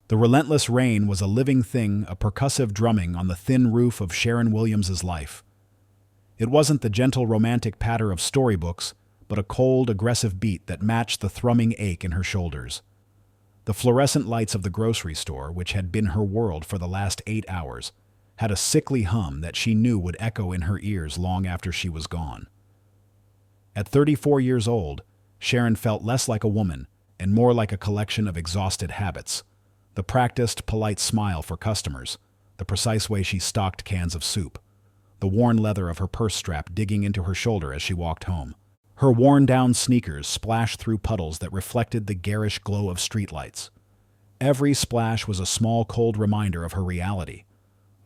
The relentless rain was a living thing, a percussive drumming on the thin roof of Sharon Williams's life. It wasn't the gentle romantic patter of storybooks, but a cold, aggressive beat that matched the thrumming ache in her shoulders. The fluorescent lights of the grocery store, which had been her world for the last 8 hours, had a sickly hum that she knew would echo in her ears long after she was gone. At 34 years old, Sharon felt less like a woman and more like a collection of exhausted habits. The practiced, polite smile for customers, the precise way she stocked cans of soup, the worn leather of her purse strap digging into her shoulder as she walked home. Her worn-down sneakers splashed through puddles that reflected the garish glow of streetlights. Every splash was a small, cold reminder of her reality.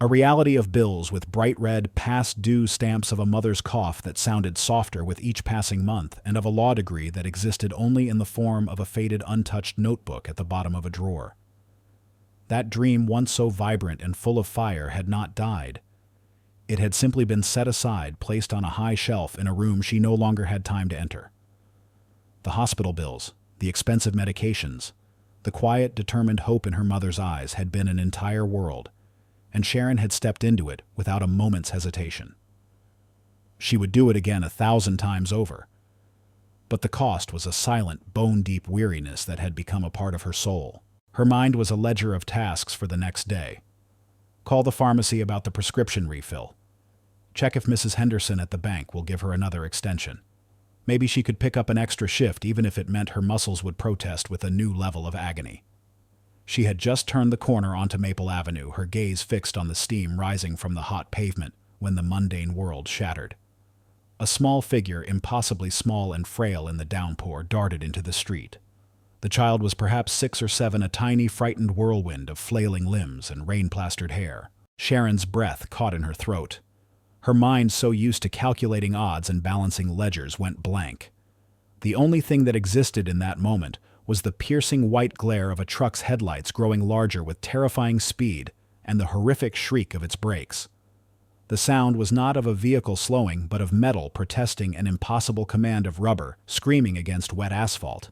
A reality of bills with bright red, past-due stamps, of a mother's cough that sounded softer with each passing month, and of a law degree that existed only in the form of a faded, untouched notebook at the bottom of a drawer. That dream, once so vibrant and full of fire, had not died. It had simply been set aside, placed on a high shelf in a room she no longer had time to enter. The hospital bills, the expensive medications, the quiet, determined hope in her mother's eyes had been an entire world, and Sharon had stepped into it without a moment's hesitation. She would do it again 1,000 times over. But the cost was a silent, bone-deep weariness that had become a part of her soul. Her mind was a ledger of tasks for the next day. Call the pharmacy about the prescription refill. Check if Mrs. Henderson at the bank will give her another extension. Maybe she could pick up an extra shift, even if it meant her muscles would protest with a new level of agony. She had just turned the corner onto Maple Avenue, her gaze fixed on the steam rising from the hot pavement, when the mundane world shattered. A small figure, impossibly small and frail in the downpour, darted into the street. The child was perhaps 6 or 7, a tiny, frightened whirlwind of flailing limbs and rain-plastered hair. Sharon's breath caught in her throat. Her mind, so used to calculating odds and balancing ledgers, went blank. The only thing that existed in that moment was the piercing white glare of a truck's headlights growing larger with terrifying speed and the horrific shriek of its brakes. The sound was not of a vehicle slowing, but of metal protesting an impossible command of rubber screaming against wet asphalt.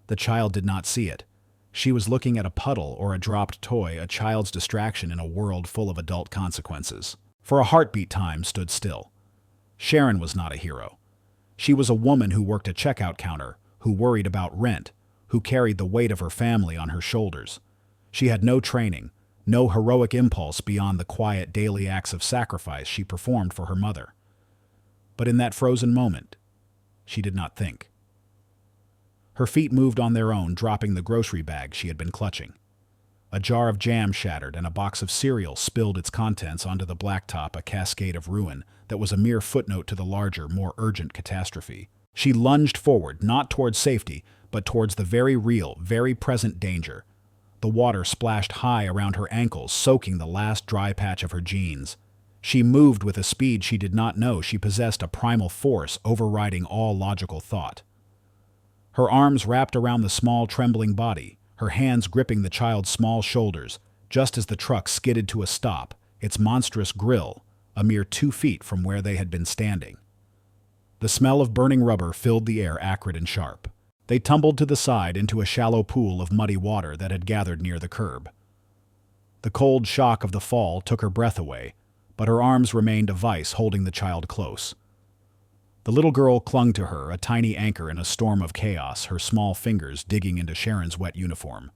The child did not see it. She was looking at a puddle or a dropped toy, a child's distraction in a world full of adult consequences. For a heartbeat, time stood still. Sharon was not a hero. She was a woman who worked a checkout counter, who worried about rent, who carried the weight of her family on her shoulders. She had no training, no heroic impulse beyond the quiet daily acts of sacrifice she performed for her mother. But in that frozen moment, she did not think. Her feet moved on their own, dropping the grocery bag she had been clutching. A jar of jam shattered and a box of cereal spilled its contents onto the blacktop, a cascade of ruin that was a mere footnote to the larger, more urgent catastrophe. She lunged forward, not towards safety, but towards the very real, very present danger. The water splashed high around her ankles, soaking the last dry patch of her jeans. She moved with a speed she did not know. She possessed a primal force overriding all logical thought. Her arms wrapped around the small, trembling body, her hands gripping the child's small shoulders, just as the truck skidded to a stop, its monstrous grill a mere 2 feet from where they had been standing. The smell of burning rubber filled the air, acrid and sharp. They tumbled to the side into a shallow pool of muddy water that had gathered near the curb. The cold shock of the fall took her breath away, but her arms remained a vice holding the child close. The little girl clung to her, a tiny anchor in a storm of chaos, her small fingers digging into Sharon's wet uniform.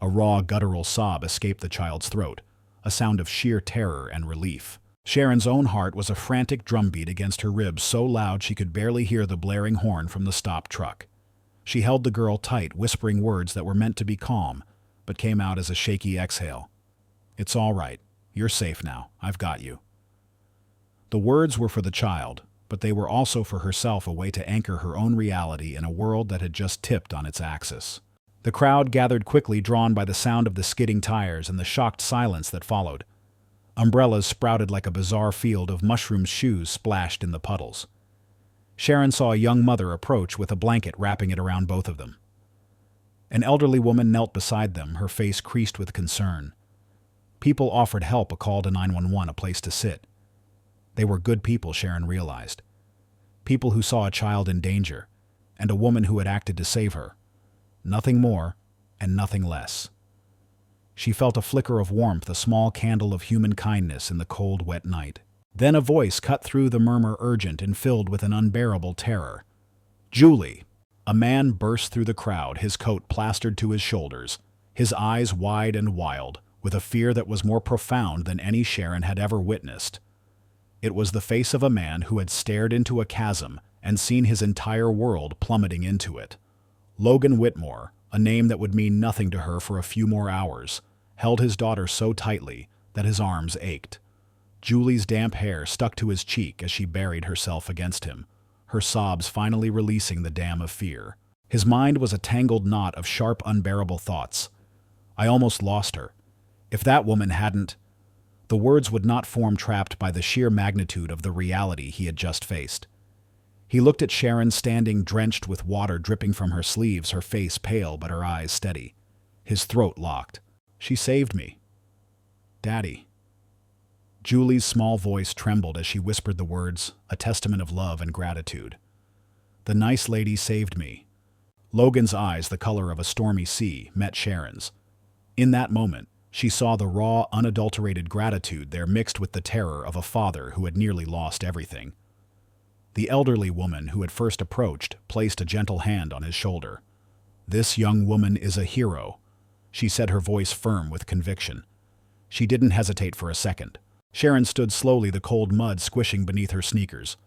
A raw, guttural sob escaped the child's throat, a sound of sheer terror and relief. Sharon's own heart was a frantic drumbeat against her ribs, so loud she could barely hear the blaring horn from the stopped truck. She held the girl tight, whispering words that were meant to be calm, but came out as a shaky exhale. "It's all right. You're safe now. I've got you." The words were for the child, but they were also for herself, a way to anchor her own reality in a world that had just tipped on its axis. The crowd gathered quickly, drawn by the sound of the skidding tires and the shocked silence that followed. Umbrellas sprouted like a bizarre field of mushroom shoes splashed in the puddles. Sharon saw a young mother approach with a blanket wrapping it around both of them. An elderly woman knelt beside them, her face creased with concern. People offered help, a call to 911, a place to sit. They were good people, Sharon realized. People who saw a child in danger, and a woman who had acted to save her. Nothing more, and nothing less. She felt a flicker of warmth, a small candle of human kindness in the cold, wet night. Then a voice cut through the murmur, urgent and filled with an unbearable terror. "Julie!" A man burst through the crowd, his coat plastered to his shoulders, his eyes wide and wild, with a fear that was more profound than any Sharon had ever witnessed. It was the face of a man who had stared into a chasm and seen his entire world plummeting into it. Logan Whitmore, a name that would mean nothing to her for a few more hours, held his daughter so tightly that his arms ached. Julie's damp hair stuck to his cheek as she buried herself against him, her sobs finally releasing the dam of fear. His mind was a tangled knot of sharp, unbearable thoughts. I almost lost her. If that woman hadn't... The words would not form, trapped by the sheer magnitude of the reality he had just faced. He looked at Sharon, standing drenched with water dripping from her sleeves, her face pale but her eyes steady. His throat locked. "She saved me. Daddy." Julie's small voice trembled as she whispered the words, a testament of love and gratitude. "The nice lady saved me." Logan's eyes, the color of a stormy sea, met Sharon's. In that moment, she saw the raw, unadulterated gratitude there mixed with the terror of a father who had nearly lost everything. The elderly woman who had first approached placed a gentle hand on his shoulder. "This young woman is a hero," she said, her voice firm with conviction. She didn't hesitate for a second. Sharon stood slowly, the cold mud squishing beneath her sneakers.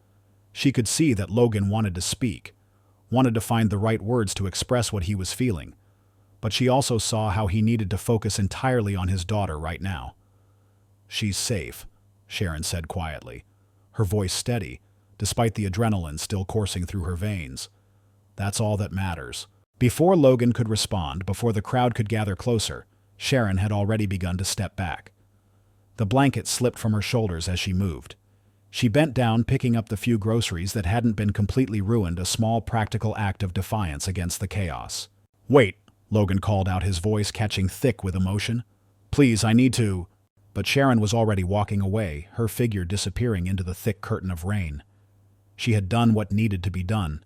She could see that Logan wanted to speak, wanted to find the right words to express what he was feeling. But she also saw how he needed to focus entirely on his daughter right now. "She's safe," Sharon said quietly, her voice steady, despite the adrenaline still coursing through her veins. "That's all that matters." Before Logan could respond, before the crowd could gather closer, Sharon had already begun to step back. The blanket slipped from her shoulders as she moved. She bent down, picking up the few groceries that hadn't been completely ruined, a small practical act of defiance against the chaos. "Wait," Logan called out, his voice catching thick with emotion. "Please, I need to..." But Sharon was already walking away, her figure disappearing into the thick curtain of rain. She had done what needed to be done.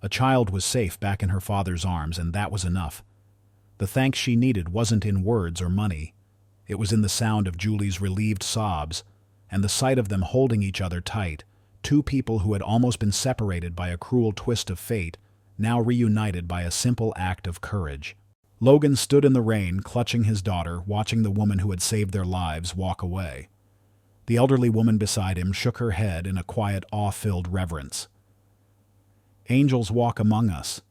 A child was safe back in her father's arms, and that was enough. The thanks she needed wasn't in words or money. It was in the sound of Julie's relieved sobs, and the sight of them holding each other tight, two people who had almost been separated by a cruel twist of fate, now reunited by a simple act of courage. Logan stood in the rain, clutching his daughter, watching the woman who had saved their lives walk away. The elderly woman beside him shook her head in a quiet, awe-filled reverence. "Angels walk among us,"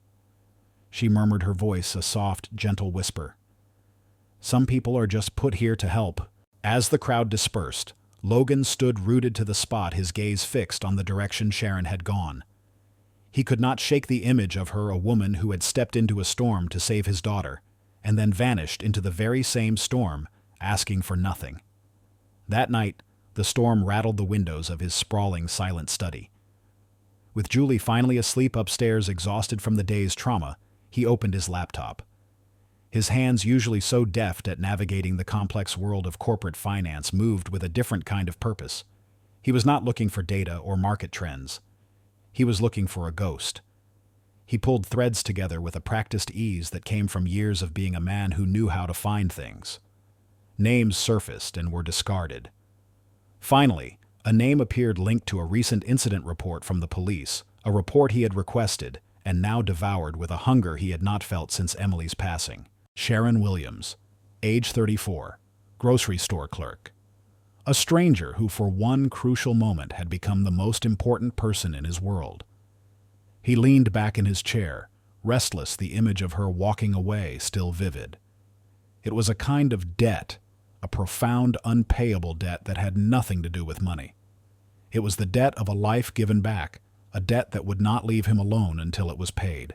she murmured, her voice a soft, gentle whisper. "Some people are just put here to help." As the crowd dispersed, Logan stood rooted to the spot, his gaze fixed on the direction Sharon had gone. He could not shake the image of her, a woman who had stepped into a storm to save his daughter, and then vanished into the very same storm, asking for nothing. That night, the storm rattled the windows of his sprawling, silent study. With Julie finally asleep upstairs, exhausted from the day's trauma, he opened his laptop. His hands, usually so deft at navigating the complex world of corporate finance, moved with a different kind of purpose. He was not looking for data or market trends. He was looking for a ghost. He pulled threads together with a practiced ease that came from years of being a man who knew how to find things. Names surfaced and were discarded. Finally, a name appeared linked to a recent incident report from the police, a report he had requested and now devoured with a hunger he had not felt since Emily's passing. Sharon Williams, age 34, grocery store clerk. A stranger who for one crucial moment had become the most important person in his world. He leaned back in his chair, restless, the image of her walking away still vivid. It was a kind of debt, a profound, unpayable debt that had nothing to do with money. It was the debt of a life given back, a debt that would not leave him alone until it was paid.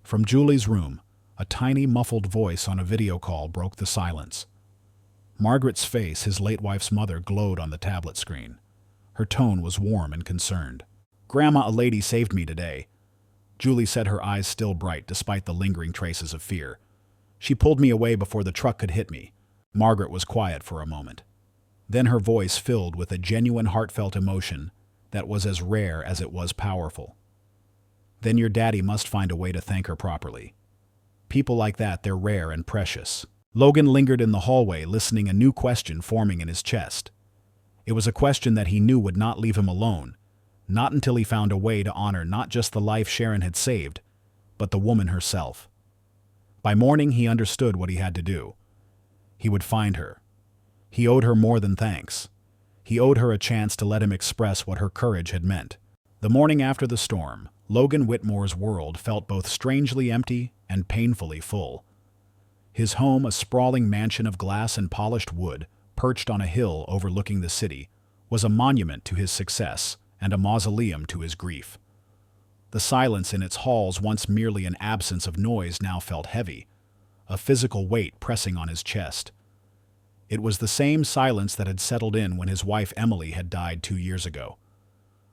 From Julie's room, a tiny, muffled voice on a video call broke the silence. Margaret's face, his late wife's mother, glowed on the tablet screen. Her tone was warm and concerned. "Grandma, a lady saved me today," Julie said, her eyes still bright despite the lingering traces of fear. "She pulled me away before the truck could hit me." Margaret was quiet for a moment. Then her voice filled with a genuine, heartfelt emotion that was as rare as it was powerful. "Then your daddy must find a way to thank her properly. People like that, they're rare and precious." Logan lingered in the hallway, listening, a new question forming in his chest. It was a question that he knew would not leave him alone, not until he found a way to honor not just the life Sharon had saved, but the woman herself. By morning, he understood what he had to do. He would find her. He owed her more than thanks. He owed her a chance to let him express what her courage had meant. The morning after the storm, Logan Whitmore's world felt both strangely empty and painfully full. His home, a sprawling mansion of glass and polished wood, perched on a hill overlooking the city, was a monument to his success and a mausoleum to his grief. The silence in its halls, once merely an absence of noise, now felt heavy, a physical weight pressing on his chest. It was the same silence that had settled in when his wife Emily had died 2 years ago.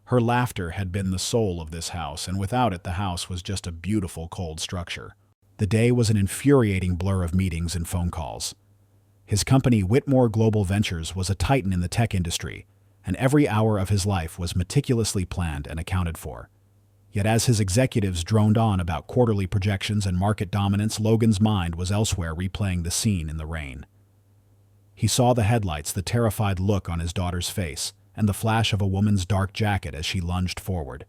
Her laughter had been the soul of this house, and without it the house was just a beautiful cold structure. The day was an infuriating blur of meetings and phone calls. His company, Whitmore Global Ventures, was a titan in the tech industry, and every hour of his life was meticulously planned and accounted for. Yet as his executives droned on about quarterly projections and market dominance, Logan's mind was elsewhere, replaying the scene in the rain. He saw the headlights, the terrified look on his daughter's face, and the flash of a woman's dark jacket as she lunged forward.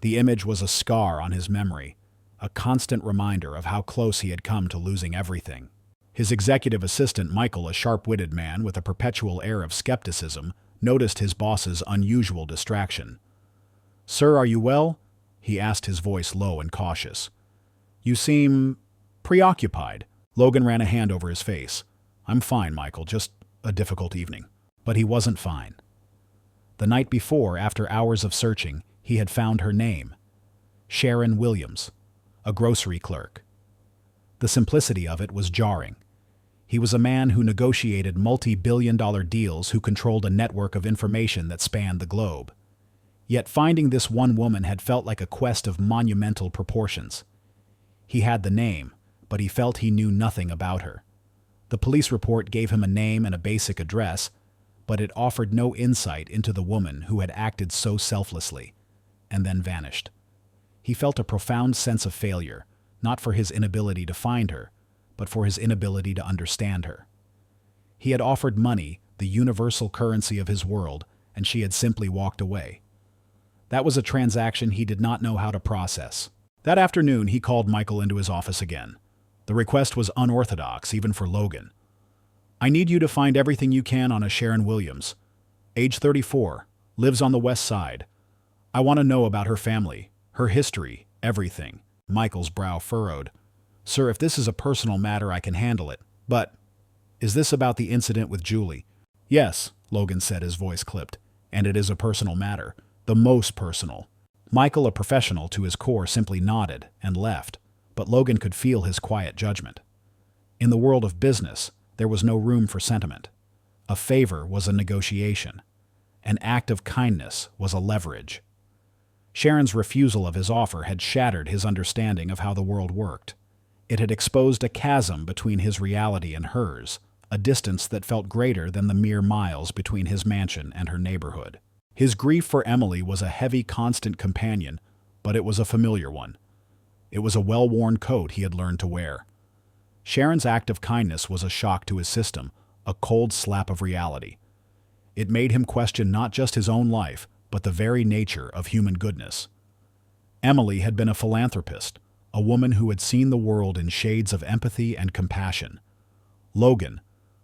The image was a scar on his memory, a constant reminder of how close he had come to losing everything. His executive assistant, Michael, a sharp-witted man with a perpetual air of skepticism, noticed his boss's unusual distraction. "Sir, are you well?" he asked, his voice low and cautious. "You seem preoccupied." Logan ran a hand over his face. "I'm fine, Michael, just a difficult evening." But he wasn't fine. The night before, after hours of searching, he had found her name: Sharon Williams, a grocery clerk. The simplicity of it was jarring. He was a man who negotiated multi-billion-dollar deals, who controlled a network of information that spanned the globe. Yet finding this one woman had felt like a quest of monumental proportions. He had the name, but he felt he knew nothing about her. The police report gave him a name and a basic address, but it offered no insight into the woman who had acted so selflessly, and then vanished. He felt a profound sense of failure, not for his inability to find her, but for his inability to understand her. He had offered money, the universal currency of his world, and she had simply walked away. That was a transaction he did not know how to process. That afternoon, he called Michael into his office again. The request was unorthodox, even for Logan. "I need you to find everything you can on a Sharon Williams. Age 34, lives on the west side. I want to know about her family, her history, everything." Michael's brow furrowed. "Sir, if this is a personal matter, I can handle it. But is this about the incident with Julie?" "Yes," Logan said, his voice clipped. "And it is a personal matter. The most personal." Michael, a professional to his core, simply nodded and left, but Logan could feel his quiet judgment. In the world of business, there was no room for sentiment. A favor was a negotiation. An act of kindness was a leverage. Sharon's refusal of his offer had shattered his understanding of how the world worked. It had exposed a chasm between his reality and hers, a distance that felt greater than the mere miles between his mansion and her neighborhood. His grief for Emily was a heavy, constant companion, but it was a familiar one. It was a well-worn coat he had learned to wear. Sharon's act of kindness was a shock to his system, a cold slap of reality. It made him question not just his own life, but the very nature of human goodness. Emily had been a philanthropist, a woman who had seen the world in shades of empathy and compassion. Logan,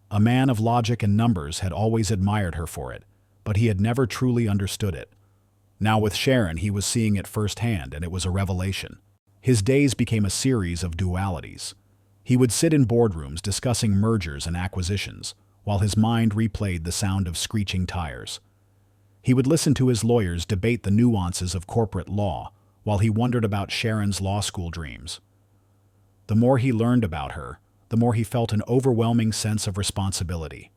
a man of logic and numbers, had always admired her for it, but he had never truly understood it. Now with Sharon, he was seeing it firsthand, and it was a revelation. His days became a series of dualities. He would sit in boardrooms discussing mergers and acquisitions, while his mind replayed the sound of screeching tires. He would listen to his lawyers debate the nuances of corporate law, while he wondered about Sharon's law school dreams. The more he learned about her, the more he felt an overwhelming sense of responsibility.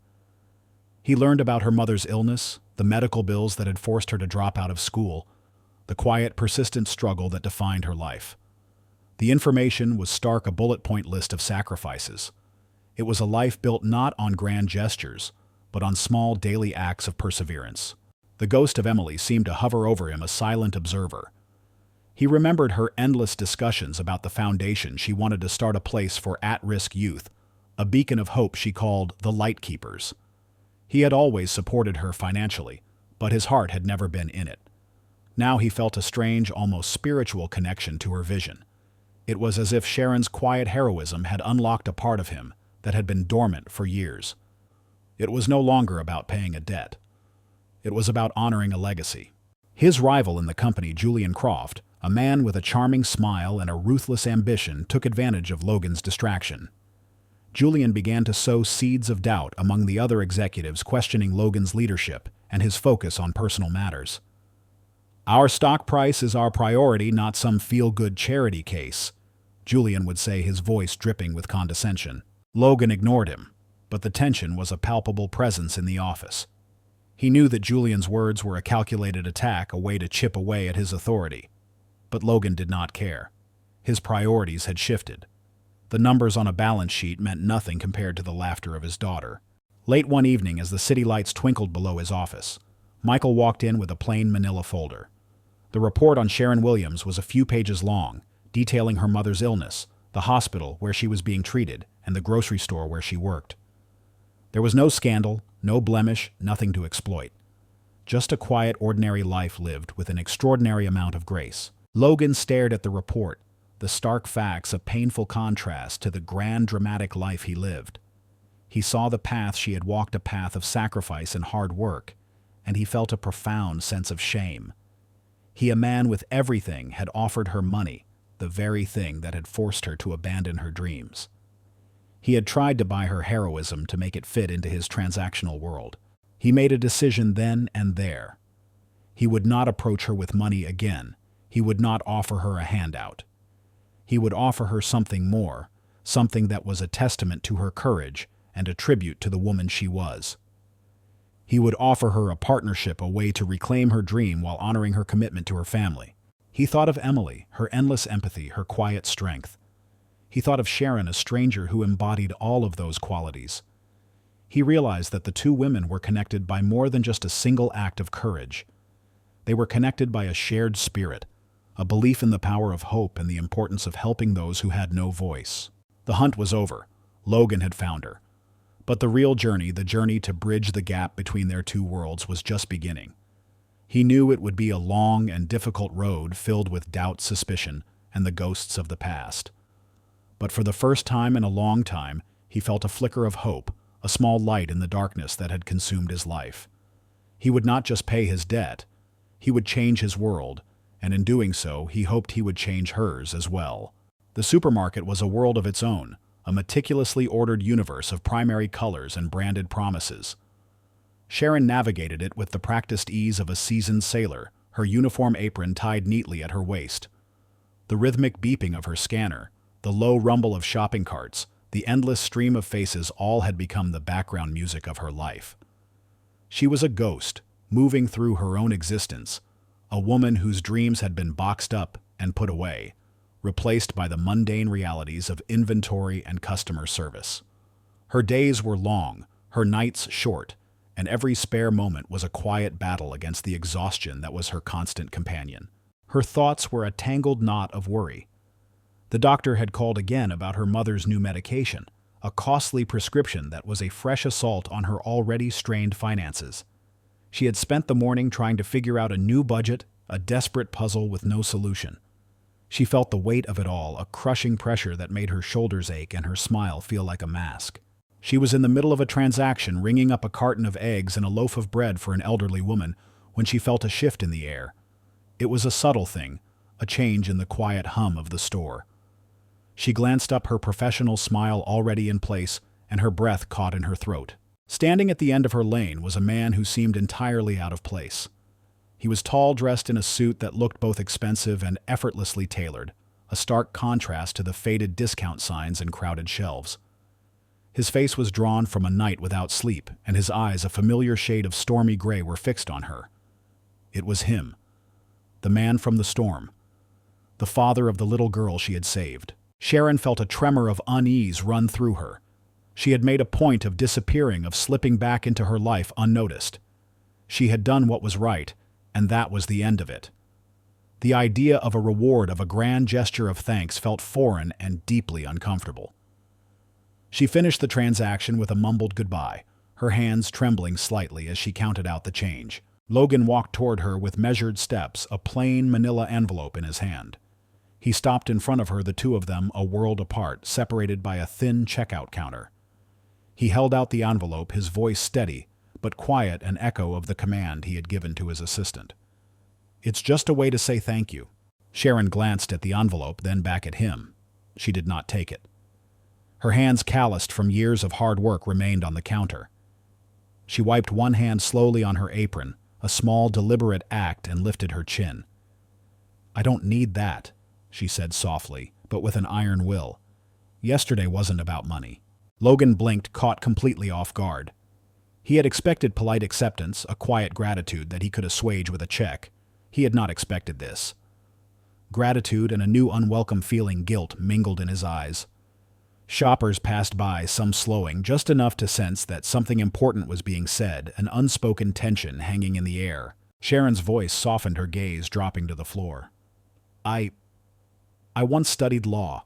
He learned about her mother's illness, the medical bills that had forced her to drop out of school, the quiet, persistent struggle that defined her life. The information was stark, a bullet-point list of sacrifices. It was a life built not on grand gestures, but on small daily acts of perseverance. The ghost of Emily seemed to hover over him, a silent observer. He remembered her endless discussions about the foundation she wanted to start, a place for at-risk youth, a beacon of hope she called the Lightkeepers. He had always supported her financially, but his heart had never been in it. Now he felt a strange, almost spiritual connection to her vision. It was as if Sharon's quiet heroism had unlocked a part of him that had been dormant for years. It was no longer about paying a debt. It was about honoring a legacy. His rival in the company, Julian Croft, a man with a charming smile and a ruthless ambition, took advantage of Logan's distraction. Julian began to sow seeds of doubt among the other executives, questioning Logan's leadership and his focus on personal matters. "Our stock price is our priority, not some feel-good charity case," Julian would say, his voice dripping with condescension. Logan ignored him, but the tension was a palpable presence in the office. He knew that Julian's words were a calculated attack, a way to chip away at his authority. But Logan did not care. His priorities had shifted. The numbers on a balance sheet meant nothing compared to the laughter of his daughter. Late one evening, as the city lights twinkled below his office, Michael walked in with a plain manila folder. The report on Sharon Williams was a few pages long, detailing her mother's illness, the hospital where she was being treated, and the grocery store where she worked. There was no scandal, no blemish, nothing to exploit. Just a quiet, ordinary life lived with an extraordinary amount of grace. Logan stared at the report, the stark facts a painful contrast to the grand, dramatic life he lived. He saw the path she had walked, a path of sacrifice and hard work, and he felt a profound sense of shame. He, a man with everything, had offered her money, the very thing that had forced her to abandon her dreams. He had tried to buy her heroism to make it fit into his transactional world. He made a decision then and there. He would not approach her with money again. He would not offer her a handout. He would offer her something more, something that was a testament to her courage and a tribute to the woman she was. He would offer her a partnership, a way to reclaim her dream while honoring her commitment to her family. He thought of Emily, her endless empathy, her quiet strength. He thought of Sharon, a stranger who embodied all of those qualities. He realized that the two women were connected by more than just a single act of courage. They were connected by a shared spirit, a belief in the power of hope and the importance of helping those who had no voice. The hunt was over. Logan had found her. But the real journey, the journey to bridge the gap between their two worlds, was just beginning. He knew it would be a long and difficult road filled with doubt, suspicion, and the ghosts of the past. But for the first time in a long time, he felt a flicker of hope, a small light in the darkness that had consumed his life. He would not just pay his debt, he would change his world, and in doing so, he hoped he would change hers as well. The supermarket was a world of its own, a meticulously ordered universe of primary colors and branded promises. Sharon navigated it with the practiced ease of a seasoned sailor, her uniform apron tied neatly at her waist. The rhythmic beeping of her scanner, the low rumble of shopping carts, the endless stream of faces, all had become the background music of her life. She was a ghost, moving through her own existence, a woman whose dreams had been boxed up and put away, replaced by the mundane realities of inventory and customer service. Her days were long, her nights short, and every spare moment was a quiet battle against the exhaustion that was her constant companion. Her thoughts were a tangled knot of worry. The doctor had called again about her mother's new medication, a costly prescription that was a fresh assault on her already strained finances. She had spent the morning trying to figure out a new budget, a desperate puzzle with no solution. She felt the weight of it all, a crushing pressure that made her shoulders ache and her smile feel like a mask. She was in the middle of a transaction, ringing up a carton of eggs and a loaf of bread for an elderly woman, when she felt a shift in the air. It was a subtle thing, a change in the quiet hum of the store. She glanced up, her professional smile already in place, and her breath caught in her throat. Standing at the end of her lane was a man who seemed entirely out of place. He was tall, dressed in a suit that looked both expensive and effortlessly tailored, a stark contrast to the faded discount signs and crowded shelves. His face was drawn from a night without sleep, and his eyes, a familiar shade of stormy gray, were fixed on her. It was him, the man from the storm, the father of the little girl she had saved. Sharon felt a tremor of unease run through her. She had made a point of disappearing, of slipping back into her life unnoticed. She had done what was right, and that was the end of it. The idea of a reward, of a grand gesture of thanks, felt foreign and deeply uncomfortable. She finished the transaction with a mumbled goodbye, her hands trembling slightly as she counted out the change. Logan walked toward her with measured steps, a plain manila envelope in his hand. He stopped in front of her, the two of them a world apart, separated by a thin checkout counter. He held out the envelope, his voice steady, but quiet, an echo of the command he had given to his assistant. "It's just a way to say thank you." Sharon glanced at the envelope, then back at him. She did not take it. Her hands, calloused from years of hard work, remained on the counter. She wiped one hand slowly on her apron, a small, deliberate act, and lifted her chin. "I don't need that," she said softly, but with an iron will. "Yesterday wasn't about money." Logan blinked, caught completely off guard. He had expected polite acceptance, a quiet gratitude that he could assuage with a check. He had not expected this. Gratitude and a new unwelcome feeling, guilt, mingled in his eyes. Shoppers passed by, some slowing, just enough to sense that something important was being said, an unspoken tension hanging in the air. Sharon's voice softened, her gaze dropping to the floor. I once studied law.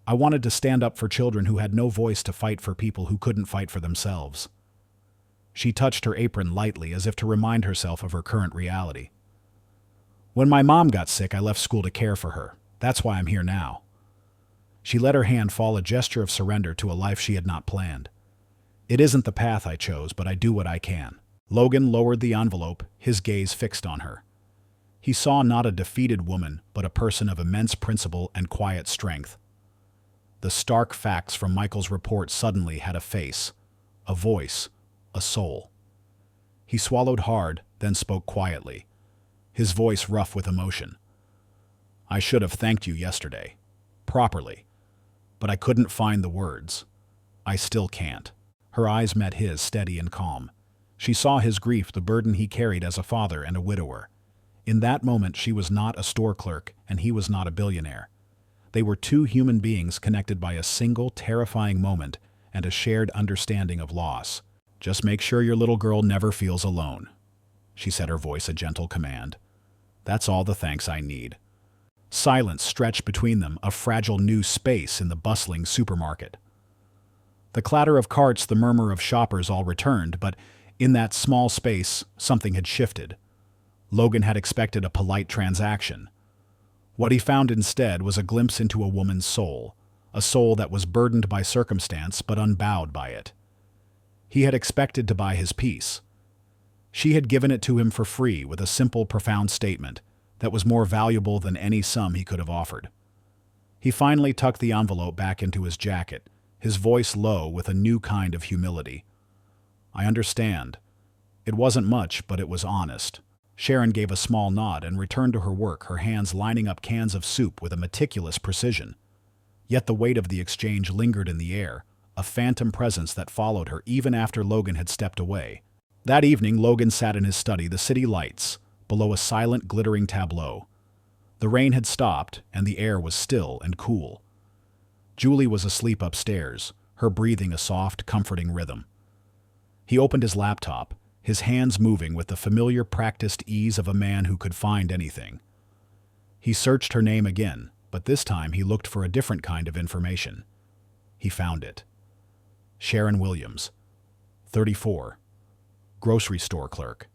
I wanted to stand up for children who had no voice, to fight for people who couldn't fight for themselves." She touched her apron lightly, as if to remind herself of her current reality. "When my mom got sick, I left school to care for her. That's why I'm here now." She let her hand fall, a gesture of surrender to a life she had not planned. "It isn't the path I chose, but I do what I can." Logan lowered the envelope, his gaze fixed on her. He saw not a defeated woman, but a person of immense principle and quiet strength. The stark facts from Michael's report suddenly had a face, a voice, a soul. He swallowed hard, then spoke quietly, his voice rough with emotion. "I should have thanked you yesterday. Properly. But I couldn't find the words. I still can't." Her eyes met his, steady and calm. She saw his grief, the burden he carried as a father and a widower. In that moment, she was not a store clerk, and he was not a billionaire. They were two human beings connected by a single, terrifying moment and a shared understanding of loss. "Just make sure your little girl never feels alone," she said, her voice a gentle command. "That's all the thanks I need." Silence stretched between them, a fragile new space in the bustling supermarket. The clatter of carts, the murmur of shoppers all returned, but in that small space, something had shifted. Logan had expected a polite transaction. What he found instead was a glimpse into a woman's soul, a soul that was burdened by circumstance but unbowed by it. He had expected to buy his peace. She had given it to him for free, with a simple, profound statement that was more valuable than any sum he could have offered. He finally tucked the envelope back into his jacket, his voice low with a new kind of humility. "I understand. It wasn't much, but it was honest." Sharon gave a small nod and returned to her work, her hands lining up cans of soup with a meticulous precision. Yet the weight of the exchange lingered in the air, a phantom presence that followed her even after Logan had stepped away. That evening, Logan sat in his study, the city lights, below a silent, glittering tableau. The rain had stopped, and the air was still and cool. Julie was asleep upstairs, her breathing a soft, comforting rhythm. He opened his laptop, his hands moving with the familiar, practiced ease of a man who could find anything. He searched her name again, but this time he looked for a different kind of information. He found it. Sharon Williams, 34, grocery store clerk.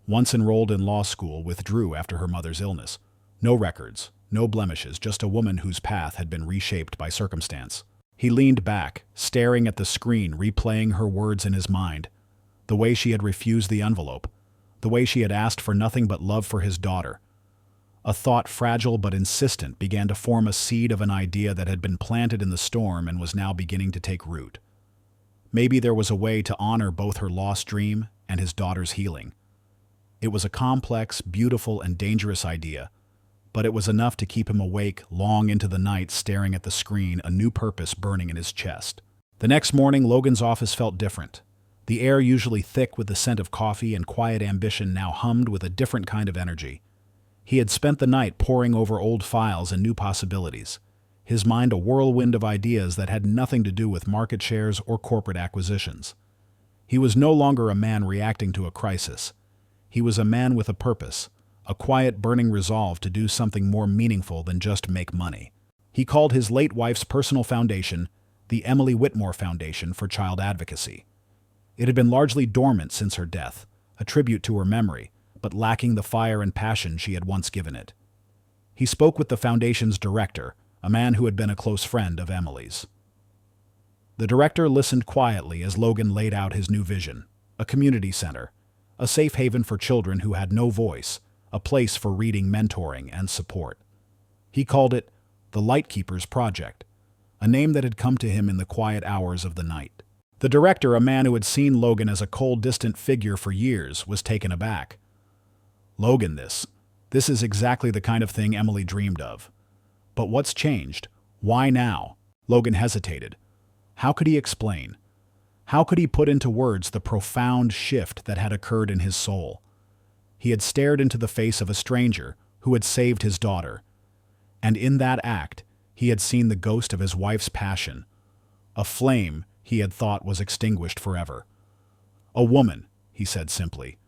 Once enrolled in law school, withdrew after her mother's illness. No records, no blemishes, just a woman whose path had been reshaped by circumstance. He leaned back, staring at the screen, replaying her words in his mind. The way she had refused the envelope, the way she had asked for nothing but love for his daughter. A thought, fragile but insistent, began to form a seed of an idea that had been planted in the storm and was now beginning to take root. Maybe there was a way to honor both her lost dream and his daughter's healing. It was a complex, beautiful, and dangerous idea, but it was enough to keep him awake long into the night, staring at the screen, a new purpose burning in his chest. The next morning, Logan's office felt different. The air, usually thick with the scent of coffee and quiet ambition, now hummed with a different kind of energy. He had spent the night poring over old files and new possibilities, his mind a whirlwind of ideas that had nothing to do with market shares or corporate acquisitions. He was no longer a man reacting to a crisis. He was a man with a purpose, a quiet, burning resolve to do something more meaningful than just make money. He called his late wife's personal foundation the Emily Whitmore Foundation for Child Advocacy. It had been largely dormant since her death, a tribute to her memory, but lacking the fire and passion she had once given it. He spoke with the foundation's director, a man who had been a close friend of Emily's. The director listened quietly as Logan laid out his new vision: a community center, a safe haven for children who had no voice, a place for reading, mentoring, and support. He called it the Lightkeepers Project, a name that had come to him in the quiet hours of the night. The director, a man who had seen Logan as a cold, distant figure for years, was taken aback. Logan, this is exactly the kind of thing Emily dreamed of. But what's changed? Why now? Logan hesitated. How could he explain? How could he put into words the profound shift that had occurred in his soul? He had stared into the face of a stranger who had saved his daughter, and in that act, he had seen the ghost of his wife's passion, a flame he had thought was extinguished forever. A woman, he said simply,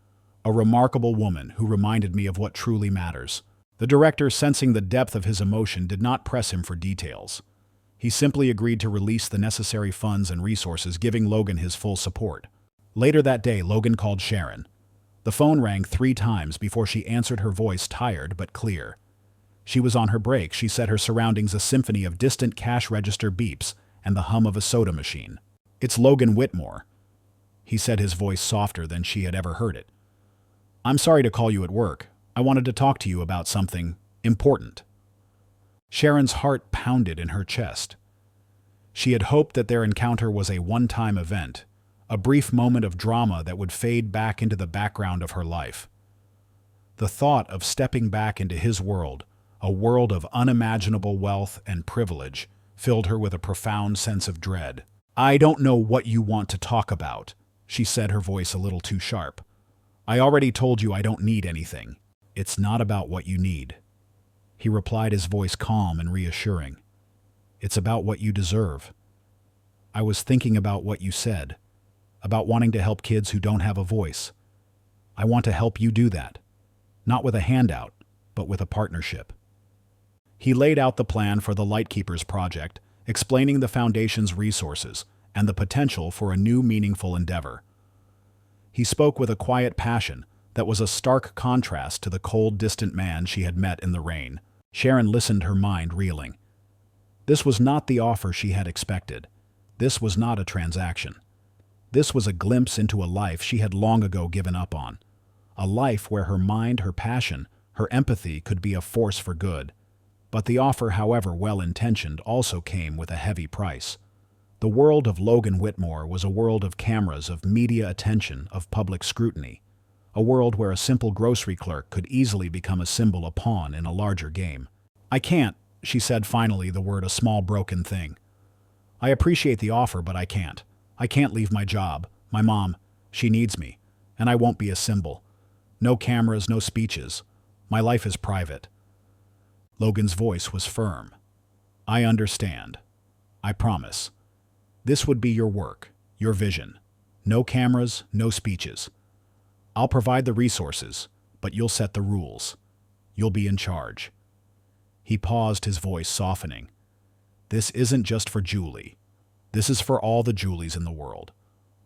a remarkable woman who reminded me of what truly matters. The director, sensing the depth of his emotion, did not press him for details. He simply agreed to release the necessary funds and resources, giving Logan his full support. Later that day, Logan called Sharon. The phone rang 3 times before she answered, her voice tired but clear. She was on her break. She said, her surroundings a symphony of distant cash register beeps and the hum of a soda machine. "It's Logan Whitmore," he said, his voice softer than she had ever heard it. "I'm sorry to call you at work. I wanted to talk to you about something important." Sharon's heart pounded in her chest. She had hoped that their encounter was a one-time event, a brief moment of drama that would fade back into the background of her life. The thought of stepping back into his world, a world of unimaginable wealth and privilege, filled her with a profound sense of dread. "I don't know what you want to talk about," she said, her voice a little too sharp. "I already told you I don't need anything." "It's not about what you need," he replied, his voice calm and reassuring. "It's about what you deserve. I was thinking about what you said, about wanting to help kids who don't have a voice. I want to help you do that, not with a handout, but with a partnership." He laid out the plan for the Lightkeepers Project, explaining the foundation's resources and the potential for a new, meaningful endeavor. He spoke with a quiet passion that was a stark contrast to the cold, distant man she had met in the rain. Sharon listened, her mind reeling. This was not the offer she had expected. This was not a transaction. This was a glimpse into a life she had long ago given up on. A life where her mind, her passion, her empathy could be a force for good. But the offer, however well-intentioned, also came with a heavy price. The world of Logan Whitmore was a world of cameras, of media attention, of public scrutiny. A world where a simple grocery clerk could easily become a symbol, a pawn in a larger game. "I can't," she said finally, the word a small broken thing. "I appreciate the offer, but I can't. I can't leave my job. My mom, she needs me, and I won't be a symbol. No cameras, no speeches. My life is private." Logan's voice was firm. "I understand. I promise. This would be your work, your vision. No cameras, no speeches. I'll provide the resources, but you'll set the rules. You'll be in charge." He paused, his voice softening. "This isn't just for Julie. This is for all the Julies in the world.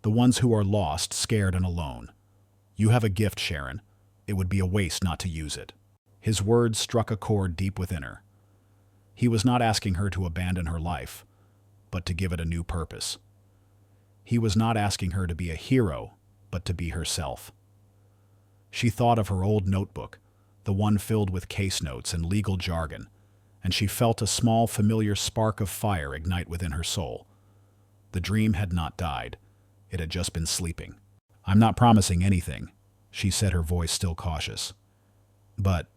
The ones who are lost, scared, and alone. You have a gift, Sharon. It would be a waste not to use it." His words struck a chord deep within her. He was not asking her to abandon her life, but to give it a new purpose. He was not asking her to be a hero, but to be herself. She thought of her old notebook, the one filled with case notes and legal jargon, and she felt a small, familiar spark of fire ignite within her soul. The dream had not died. It had just been sleeping. "I'm not promising anything," she said, her voice still cautious. "But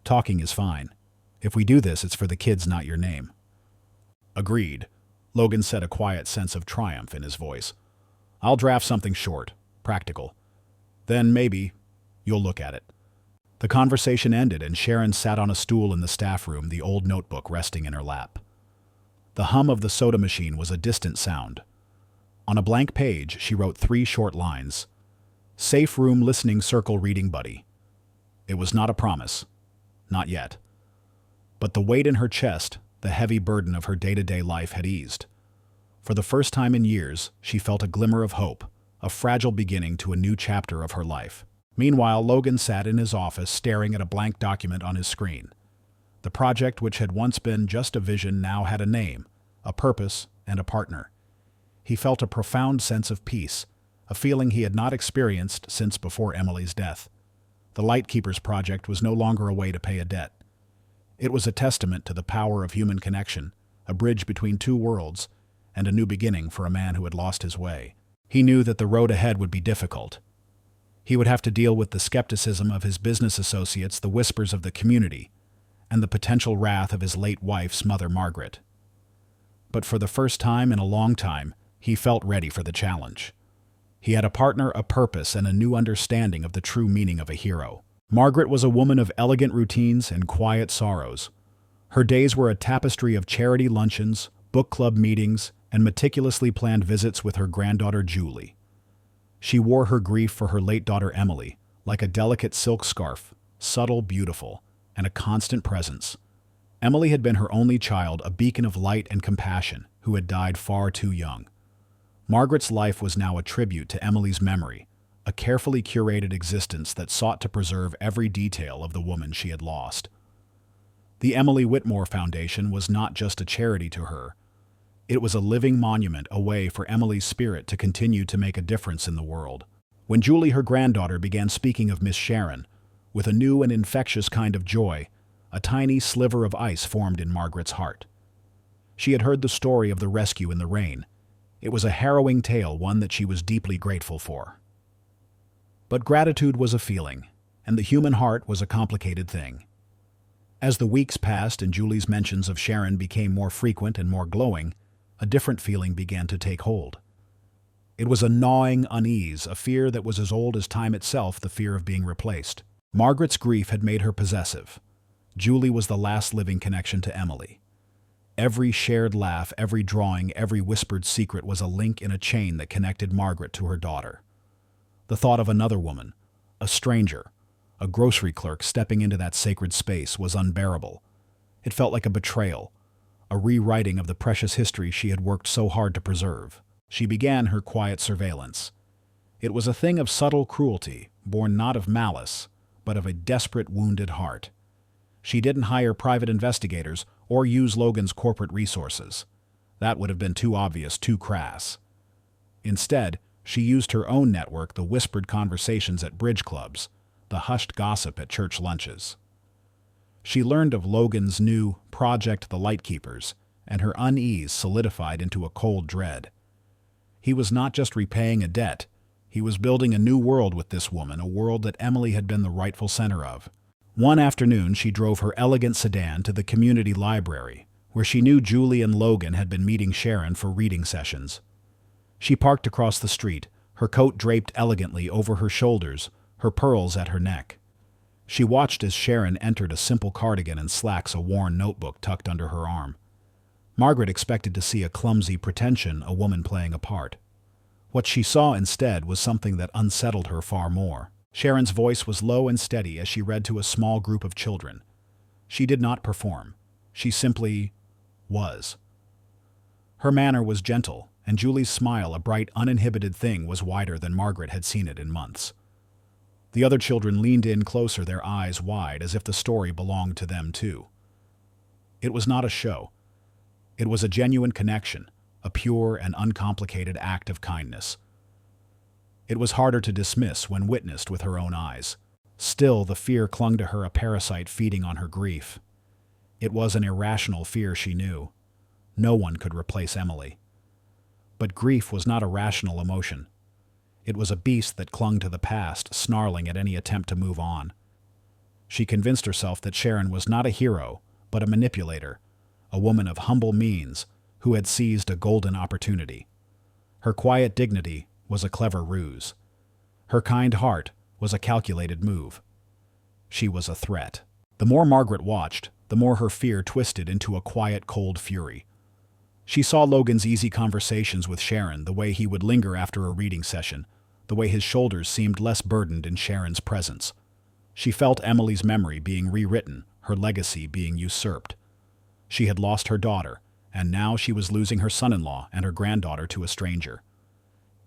talking is fine. If we do this, it's for the kids, not your name." "Agreed," Logan said, a quiet sense of triumph in his voice. "I'll draft something short, practical. Then maybe you'll look at it." The conversation ended, and Sharon sat on a stool in the staff room, the old notebook resting in her lap. The hum of the soda machine was a distant sound. On a blank page, she wrote 3 short lines. "Safe room, listening circle, reading buddy." It was not a promise. Not yet. But the weight in her chest, the heavy burden of her day-to-day life, had eased. For the first time in years, she felt a glimmer of hope, a fragile beginning to a new chapter of her life. Meanwhile, Logan sat in his office staring at a blank document on his screen. The project, which had once been just a vision, now had a name, a purpose, and a partner. He felt a profound sense of peace, a feeling he had not experienced since before Emily's death. The Lightkeepers project was no longer a way to pay a debt. It was a testament to the power of human connection, a bridge between two worlds, and a new beginning for a man who had lost his way. He knew that the road ahead would be difficult. He would have to deal with the skepticism of his business associates, the whispers of the community, and the potential wrath of his late wife's mother, Margaret. But for the first time in a long time, he felt ready for the challenge. He had a partner, a purpose, and a new understanding of the true meaning of a hero. Margaret was a woman of elegant routines and quiet sorrows. Her days were a tapestry of charity luncheons, book club meetings, and meticulously planned visits with her granddaughter Julie. She wore her grief for her late daughter Emily like a delicate silk scarf, subtle, beautiful, and a constant presence. Emily had been her only child, a beacon of light and compassion, who had died far too young. Margaret's life was now a tribute to Emily's memory, a carefully curated existence that sought to preserve every detail of the woman she had lost. The Emily Whitmore Foundation was not just a charity to her. It was a living monument, a way for Emily's spirit to continue to make a difference in the world. When Julie, her granddaughter, began speaking of Miss Sharon, with a new and infectious kind of joy, a tiny sliver of ice formed in Margaret's heart. She had heard the story of the rescue in the rain. It was a harrowing tale, one that she was deeply grateful for. But gratitude was a feeling, and the human heart was a complicated thing. As the weeks passed and Julie's mentions of Sharon became more frequent and more glowing, a different feeling began to take hold. It was a gnawing unease, a fear that was as old as time itself, the fear of being replaced. Margaret's grief had made her possessive. Julie was the last living connection to Emily. Every shared laugh, every drawing, every whispered secret was a link in a chain that connected Margaret to her daughter. The thought of another woman, a stranger, a grocery clerk stepping into that sacred space was unbearable. It felt like a betrayal, a rewriting of the precious history she had worked so hard to preserve. She began her quiet surveillance. It was a thing of subtle cruelty, born not of malice, but of a desperate, wounded heart. She didn't hire private investigators or use Logan's corporate resources. That would have been too obvious, too crass. Instead, she used her own network, the whispered conversations at bridge clubs, the hushed gossip at church lunches. She learned of Logan's new project, the Lightkeepers, and her unease solidified into a cold dread. He was not just repaying a debt, he was building a new world with this woman, a world that Emily had been the rightful center of. One afternoon, she drove her elegant sedan to the community library, where she knew Julie and Logan had been meeting Sharon for reading sessions. She parked across the street, her coat draped elegantly over her shoulders, her pearls at her neck. She watched as Sharon entered a simple cardigan and slacks, a worn notebook tucked under her arm. Margaret expected to see a clumsy pretension, a woman playing a part. What she saw instead was something that unsettled her far more. Sharon's voice was low and steady as she read to a small group of children. She did not perform. She simply was. Her manner was gentle, and Julie's smile, a bright, uninhibited thing, was wider than Margaret had seen it in months. The other children leaned in closer, their eyes wide, as if the story belonged to them too. It was not a show. It was a genuine connection, a pure and uncomplicated act of kindness. It was harder to dismiss when witnessed with her own eyes. Still, the fear clung to her, a parasite feeding on her grief. It was an irrational fear, she knew. No one could replace Emily. But grief was not a rational emotion. It was a beast that clung to the past, snarling at any attempt to move on. She convinced herself that Sharon was not a hero, but a manipulator, a woman of humble means who had seized a golden opportunity. Her quiet dignity was a clever ruse. Her kind heart was a calculated move. She was a threat. The more Margaret watched, the more her fear twisted into a quiet, cold fury. She saw Logan's easy conversations with Sharon, the way he would linger after a reading session, the way his shoulders seemed less burdened in Sharon's presence. She felt Emily's memory being rewritten, her legacy being usurped. She had lost her daughter, and now she was losing her son-in-law and her granddaughter to a stranger.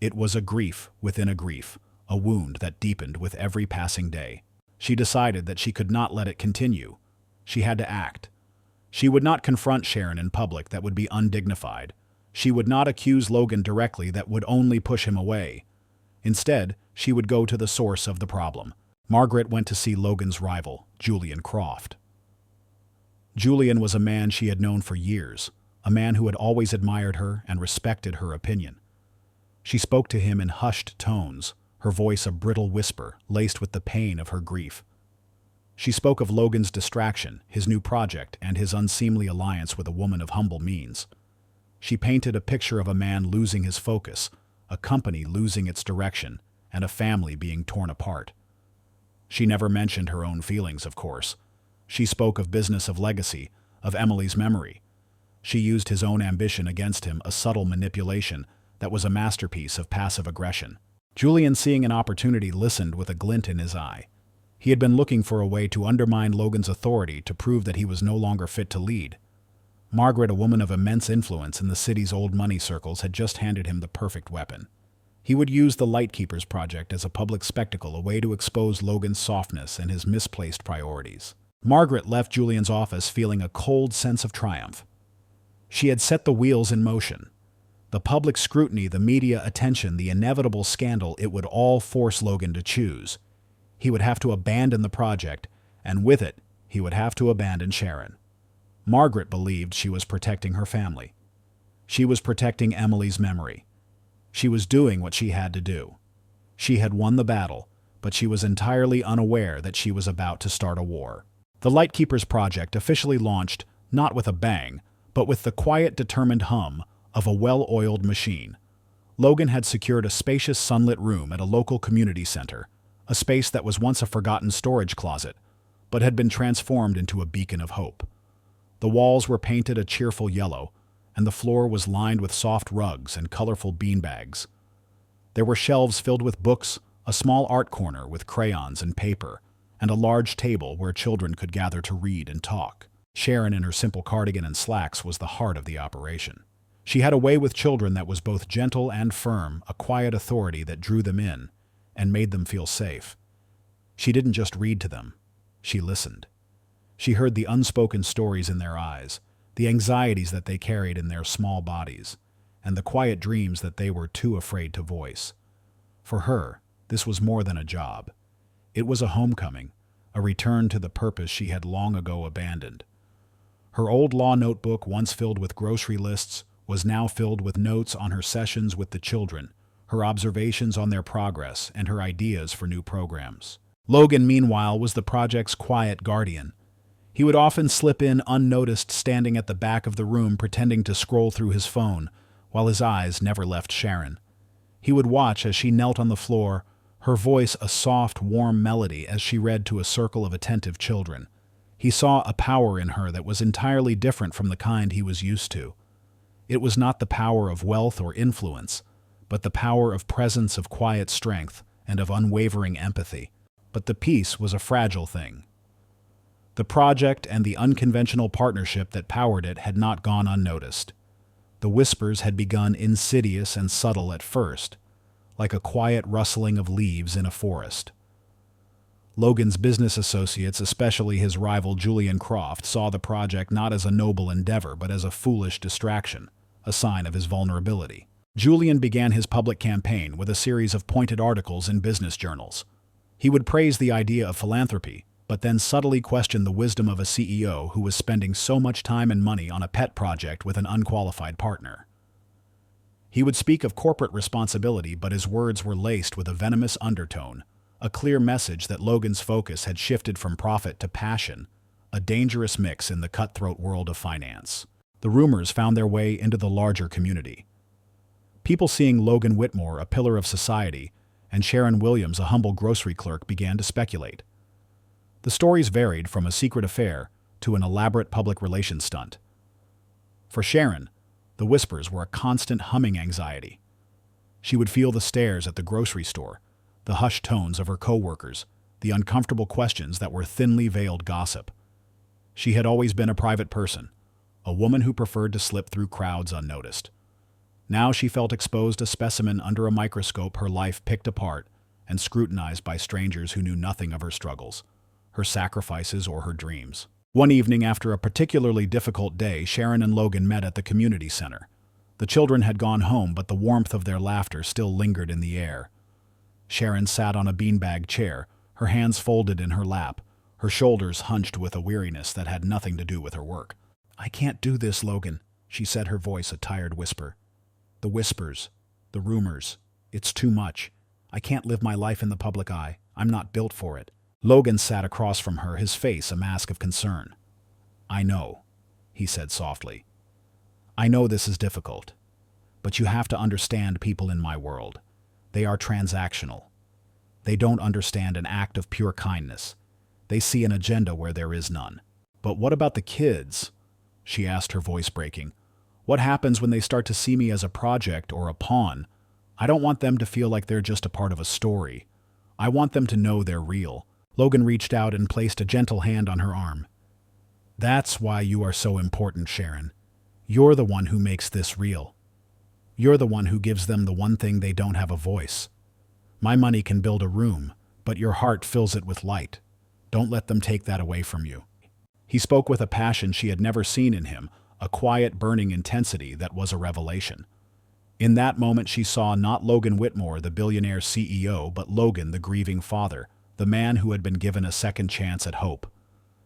It was a grief within a grief, a wound that deepened with every passing day. She decided that she could not let it continue. She had to act. She would not confront Sharon in public, that would be undignified. She would not accuse Logan directly, that would only push him away. Instead, she would go to the source of the problem. Margaret went to see Logan's rival, Julian Croft. Julian was a man she had known for years, a man who had always admired her and respected her opinion. She spoke to him in hushed tones, her voice a brittle whisper laced with the pain of her grief. She spoke of Logan's distraction, his new project, and his unseemly alliance with a woman of humble means. She painted a picture of a man losing his focus, a company losing its direction, and a family being torn apart. She never mentioned her own feelings, of course. She spoke of business, of legacy, of Emily's memory. She used his own ambition against him, a subtle manipulation that was a masterpiece of passive aggression. Julian, seeing an opportunity, listened with a glint in his eye. He had been looking for a way to undermine Logan's authority, to prove that he was no longer fit to lead. Margaret, a woman of immense influence in the city's old money circles, had just handed him the perfect weapon. He would use the Lightkeepers project as a public spectacle, a way to expose Logan's softness and his misplaced priorities. Margaret left Julian's office feeling a cold sense of triumph. She had set the wheels in motion. The public scrutiny, the media attention, the inevitable scandal, it would all force Logan to choose. He would have to abandon the project, and with it, he would have to abandon Sharon. Margaret believed she was protecting her family. She was protecting Emily's memory. She was doing what she had to do. She had won the battle, but she was entirely unaware that she was about to start a war. The Lightkeepers project officially launched, not with a bang, but with the quiet, determined hum of a well-oiled machine. Logan had secured a spacious sunlit room at a local community center, a space that was once a forgotten storage closet, but had been transformed into a beacon of hope. The walls were painted a cheerful yellow, and the floor was lined with soft rugs and colorful beanbags. There were shelves filled with books, a small art corner with crayons and paper, and a large table where children could gather to read and talk. Sharon, in her simple cardigan and slacks, was the heart of the operation. She had a way with children that was both gentle and firm, a quiet authority that drew them in and made them feel safe. She didn't just read to them, she listened. She heard the unspoken stories in their eyes, the anxieties that they carried in their small bodies, and the quiet dreams that they were too afraid to voice. For her, this was more than a job. It was a homecoming, a return to the purpose she had long ago abandoned. Her old law notebook, once filled with grocery lists, was now filled with notes on her sessions with the children, her observations on their progress, and her ideas for new programs. Logan, meanwhile, was the project's quiet guardian. He would often slip in unnoticed, standing at the back of the room pretending to scroll through his phone, while his eyes never left Sharon. He would watch as she knelt on the floor, her voice a soft, warm melody as she read to a circle of attentive children. He saw a power in her that was entirely different from the kind he was used to. It was not the power of wealth or influence, but the power of presence, of quiet strength, and of unwavering empathy. But the peace was a fragile thing. The project and the unconventional partnership that powered it had not gone unnoticed. The whispers had begun insidious and subtle at first, like a quiet rustling of leaves in a forest. Logan's business associates, especially his rival Julian Croft, saw the project not as a noble endeavor but as a foolish distraction, a sign of his vulnerability. Julian began his public campaign with a series of pointed articles in business journals. He would praise the idea of philanthropy, but then subtly question the wisdom of a CEO who was spending so much time and money on a pet project with an unqualified partner. He would speak of corporate responsibility, but his words were laced with a venomous undertone, a clear message that Logan's focus had shifted from profit to passion, a dangerous mix in the cutthroat world of finance. The rumors found their way into the larger community. People seeing Logan Whitmore, a pillar of society, and Sharon Williams, a humble grocery clerk, began to speculate. The stories varied from a secret affair to an elaborate public relations stunt. For Sharon, the whispers were a constant humming anxiety. She would feel the stares at the grocery store, the hushed tones of her co-workers, the uncomfortable questions that were thinly veiled gossip. She had always been a private person, a woman who preferred to slip through crowds unnoticed. Now she felt exposed, a specimen under a microscope, her life picked apart and scrutinized by strangers who knew nothing of her struggles, her sacrifices, or her dreams. One evening, after a particularly difficult day, Sharon and Logan met at the community center. The children had gone home, but the warmth of their laughter still lingered in the air. Sharon sat on a beanbag chair, her hands folded in her lap, her shoulders hunched with a weariness that had nothing to do with her work. "I can't do this, Logan," she said, her voice a tired whisper. "The whispers, the rumors, it's too much. I can't live my life in the public eye. I'm not built for it." Logan sat across from her, his face a mask of concern. "I know," he said softly. "I know this is difficult. But you have to understand people in my world. They are transactional. They don't understand an act of pure kindness. They see an agenda where there is none." "But what about the kids?" she asked, her voice breaking. "What happens when they start to see me as a project or a pawn? I don't want them to feel like they're just a part of a story. I want them to know they're real." Logan reached out and placed a gentle hand on her arm. "That's why you are so important, Sharon. You're the one who makes this real. You're the one who gives them the one thing they don't have: a voice. My money can build a room, but your heart fills it with light. Don't let them take that away from you." He spoke with a passion she had never seen in him, a quiet, burning intensity that was a revelation. In that moment she saw not Logan Whitmore, the billionaire CEO, but Logan, the grieving father, the man who had been given a second chance at hope.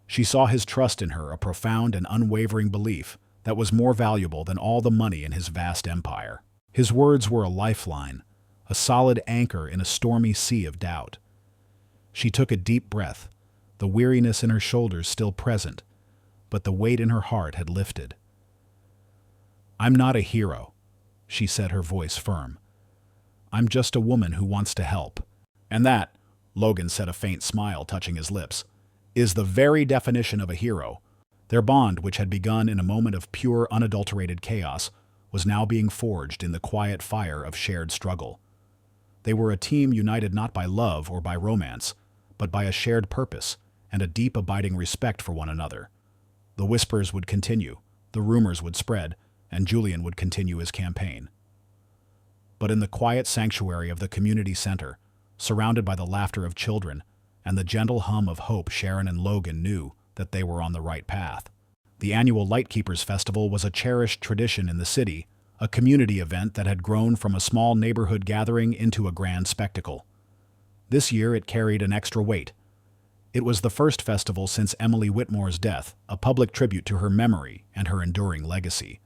She saw his trust in her, a profound and unwavering belief that was more valuable than all the money in his vast empire. His words were a lifeline, a solid anchor in a stormy sea of doubt. She took a deep breath, the weariness in her shoulders still present, but the weight in her heart had lifted. "I'm not a hero," she said, her voice firm. "I'm just a woman who wants to help." "And that," Logan said, a faint smile touching his lips, "is the very definition of a hero." Their bond, which had begun in a moment of pure, unadulterated chaos, was now being forged in the quiet fire of shared struggle. They were a team united not by love or by romance, but by a shared purpose and a deep, abiding respect for one another. The whispers would continue, the rumors would spread, and Julian would continue his campaign. But in the quiet sanctuary of the community center, surrounded by the laughter of children and the gentle hum of hope, Sharon and Logan knew that they were on the right path. The annual Lightkeepers Festival was a cherished tradition in the city, a community event that had grown from a small neighborhood gathering into a grand spectacle. This year it carried an extra weight. It was the first festival since Emily Whitmore's death, a public tribute to her memory and her enduring legacy.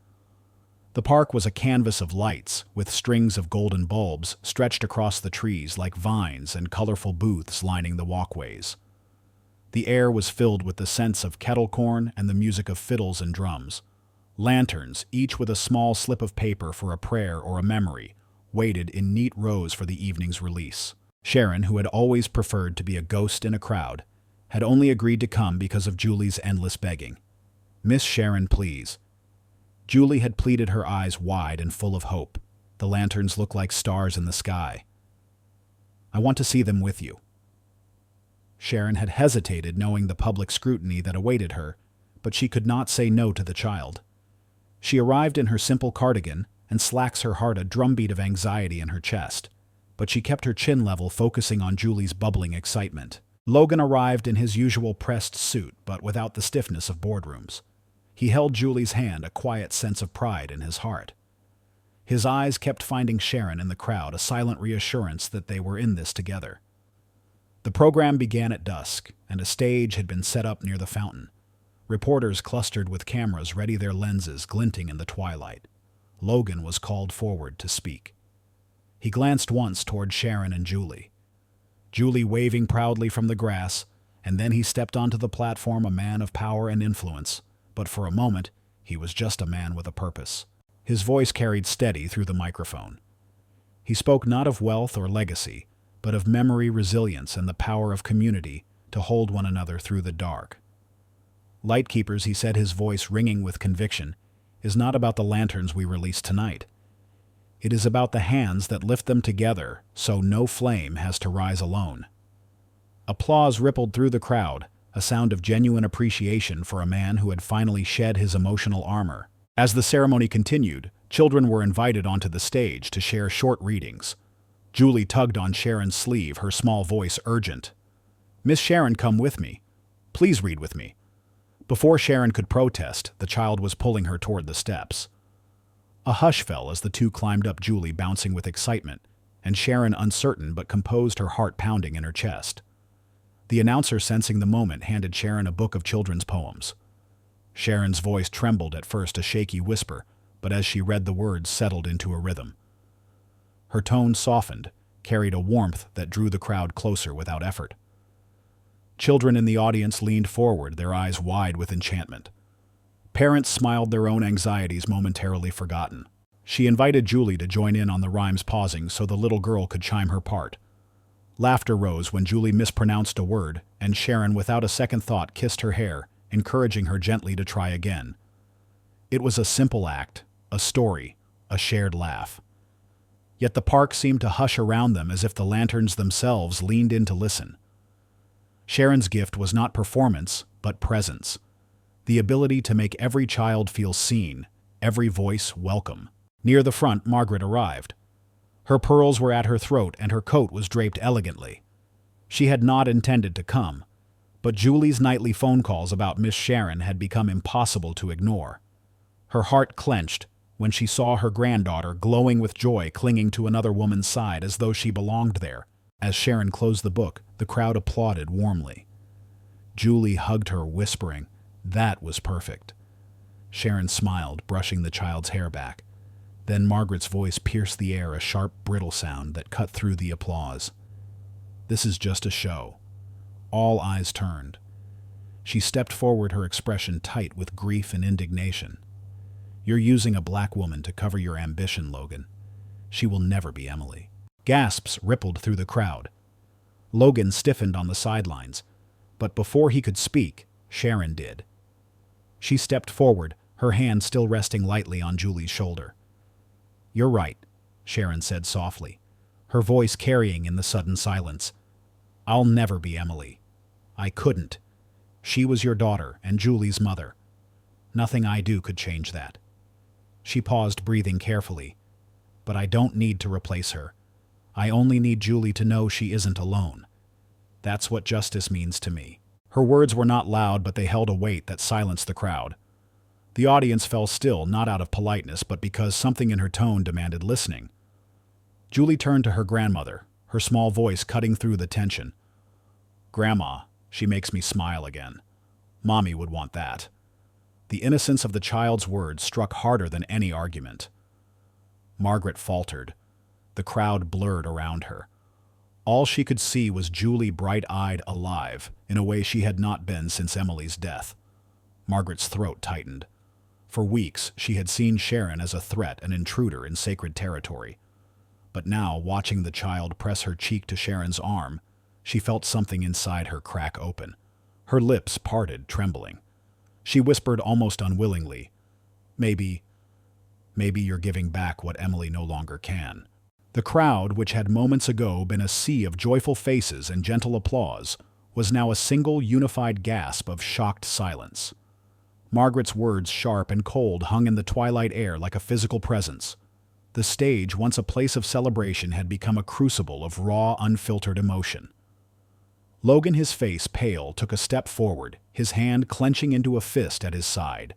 The park was a canvas of lights, with strings of golden bulbs stretched across the trees like vines and colorful booths lining the walkways. The air was filled with the scents of kettle corn and the music of fiddles and drums. Lanterns, each with a small slip of paper for a prayer or a memory, waited in neat rows for the evening's release. Sharon, who had always preferred to be a ghost in a crowd, had only agreed to come because of Julie's endless begging. "Miss Sharon, please." Julie had pleaded, her eyes wide and full of hope. The lanterns looked like stars in the sky. "I want to see them with you." Sharon had hesitated, knowing the public scrutiny that awaited her, but she could not say no to the child. She arrived in her simple cardigan and slacks, her heart a drumbeat of anxiety in her chest, but she kept her chin level, focusing on Julie's bubbling excitement. Logan arrived in his usual pressed suit, but without the stiffness of boardrooms. He held Julie's hand, a quiet sense of pride in his heart. His eyes kept finding Sharon in the crowd, a silent reassurance that they were in this together. The program began at dusk, and a stage had been set up near the fountain. Reporters clustered with cameras, ready, their lenses glinting in the twilight. Logan was called forward to speak. He glanced once toward Sharon and Julie. Julie waving proudly from the grass, and then he stepped onto the platform, a man of power and influence, but for a moment he was just a man with a purpose. His voice carried steady through the microphone. He spoke not of wealth or legacy, but of memory, resilience, and the power of community to hold one another through the dark. "Lightkeepers," he said, his voice ringing with conviction, "is not about the lanterns we release tonight. It is about the hands that lift them together, so no flame has to rise alone." Applause rippled through the crowd, a sound of genuine appreciation for a man who had finally shed his emotional armor. As the ceremony continued, children were invited onto the stage to share short readings. Julie tugged on Sharon's sleeve, her small voice urgent. "Miss Sharon, come with me. Please read with me." Before Sharon could protest, the child was pulling her toward the steps. A hush fell as the two climbed up, Julie bouncing with excitement, and Sharon uncertain but composed, her heart pounding in her chest. The announcer, sensing the moment, handed Sharon a book of children's poems. Sharon's voice trembled at first, a shaky whisper, but as she read the words settled into a rhythm. Her tone softened, carried a warmth that drew the crowd closer without effort. Children in the audience leaned forward, their eyes wide with enchantment. Parents smiled, their own anxieties momentarily forgotten. She invited Julie to join in on the rhymes, pausing so the little girl could chime her part. Laughter rose when Julie mispronounced a word, and Sharon, without a second thought, kissed her hair, encouraging her gently to try again. It was a simple act, a story, a shared laugh. Yet the park seemed to hush around them, as if the lanterns themselves leaned in to listen. Sharon's gift was not performance, but presence. The ability to make every child feel seen, every voice welcome. Near the front, Margaret arrived. Her pearls were at her throat and her coat was draped elegantly. She had not intended to come, but Julie's nightly phone calls about Miss Sharon had become impossible to ignore. Her heart clenched when she saw her granddaughter glowing with joy, clinging to another woman's side as though she belonged there. As Sharon closed the book, the crowd applauded warmly. Julie hugged her, whispering, "That was perfect." Sharon smiled, brushing the child's hair back. Then Margaret's voice pierced the air, a sharp, brittle sound that cut through the applause. "This is just a show." All eyes turned. She stepped forward, her expression tight with grief and indignation. "You're using a black woman to cover your ambition, Logan. She will never be Emily." Gasps rippled through the crowd. Logan stiffened on the sidelines, but before he could speak, Sharon did. She stepped forward, her hand still resting lightly on Julie's shoulder. "You're right," Sharon said softly, her voice carrying in the sudden silence. "I'll never be Emily. I couldn't. She was your daughter and Julie's mother. Nothing I do could change that." She paused, breathing carefully. "But I don't need to replace her. I only need Julie to know she isn't alone. That's what justice means to me." Her words were not loud, but they held a weight that silenced the crowd. The audience fell still, not out of politeness, but because something in her tone demanded listening. Julie turned to her grandmother, her small voice cutting through the tension. "Grandma, she makes me smile again. Mommy would want that." The innocence of the child's words struck harder than any argument. Margaret faltered. The crowd blurred around her. All she could see was Julie, bright-eyed, alive, in a way she had not been since Emily's death. Margaret's throat tightened. For weeks, she had seen Sharon as a threat, an intruder in sacred territory. But now, watching the child press her cheek to Sharon's arm, she felt something inside her crack open. Her lips parted, trembling. She whispered almost unwillingly, maybe you're giving back what Emily no longer can." The crowd, which had moments ago been a sea of joyful faces and gentle applause, was now a single unified gasp of shocked silence. Margaret's words, sharp and cold, hung in the twilight air like a physical presence. The stage, once a place of celebration, had become a crucible of raw, unfiltered emotion. Logan, his face pale, took a step forward, his hand clenching into a fist at his side.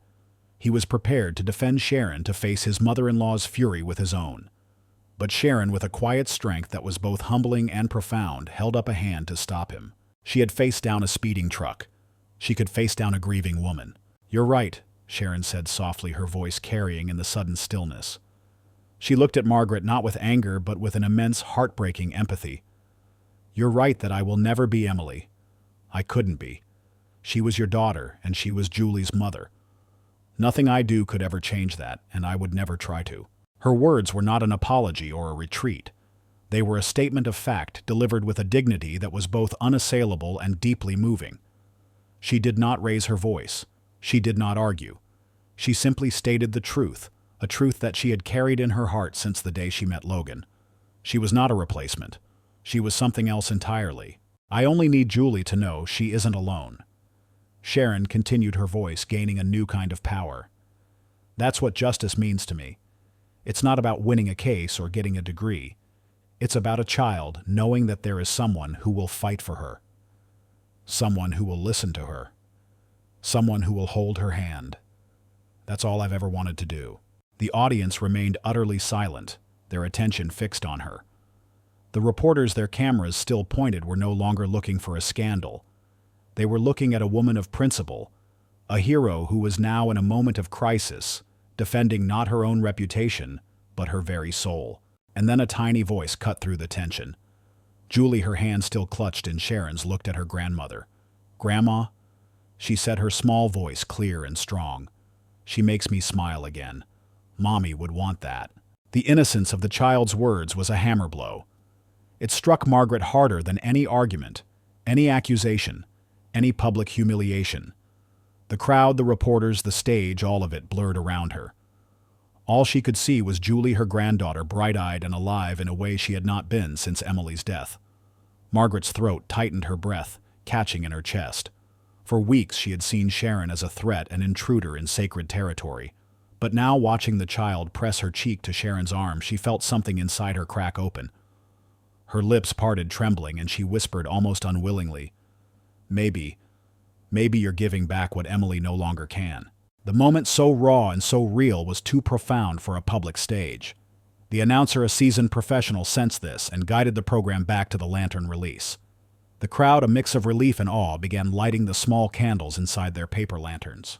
He was prepared to defend Sharon, to face his mother-in-law's fury with his own. But Sharon, with a quiet strength that was both humbling and profound, held up a hand to stop him. She had faced down a speeding truck. She could face down a grieving woman. "You're right," Sharon said softly, her voice carrying in the sudden stillness. She looked at Margaret not with anger, but with an immense, heartbreaking empathy. "You're right that I will never be Emily. I couldn't be. She was your daughter, and she was Julie's mother. Nothing I do could ever change that, and I would never try to." Her words were not an apology or a retreat. They were a statement of fact, delivered with a dignity that was both unassailable and deeply moving. She did not raise her voice. She did not argue. She simply stated the truth, a truth that she had carried in her heart since the day she met Logan. She was not a replacement. She was something else entirely. "I only need Julie to know she isn't alone." Sharon continued, her voice gaining a new kind of power. That's what justice means to me. It's not about winning a case or getting a degree. It's about a child knowing that there is someone who will fight for her. Someone who will listen to her. Someone who will hold her hand. That's all I've ever wanted to do. The audience remained utterly silent, their attention fixed on her. The reporters, their cameras still pointed, were no longer looking for a scandal. They were looking at a woman of principle, a hero who was now in a moment of crisis, defending not her own reputation, but her very soul. And then a tiny voice cut through the tension. Julie, her hand still clutched in Sharon's, looked at her grandmother. "Grandma," she said, her small voice clear and strong. "She makes me smile again. Mommy would want that." The innocence of the child's words was a hammer blow. It struck Margaret harder than any argument, any accusation, any public humiliation. The crowd, the reporters, the stage, all of it blurred around her. All she could see was Julie, her granddaughter, bright-eyed and alive in a way she had not been since Emily's death. Margaret's throat tightened, her breath catching in her chest. For weeks she had seen Sharon as a threat, an intruder in sacred territory. But now, watching the child press her cheek to Sharon's arm, she felt something inside her crack open. Her lips parted, trembling, and she whispered almost unwillingly, Maybe you're giving back what Emily no longer can." The moment, so raw and so real, was too profound for a public stage. The announcer, a seasoned professional, sensed this and guided the program back to the lantern release. The crowd, a mix of relief and awe, began lighting the small candles inside their paper lanterns.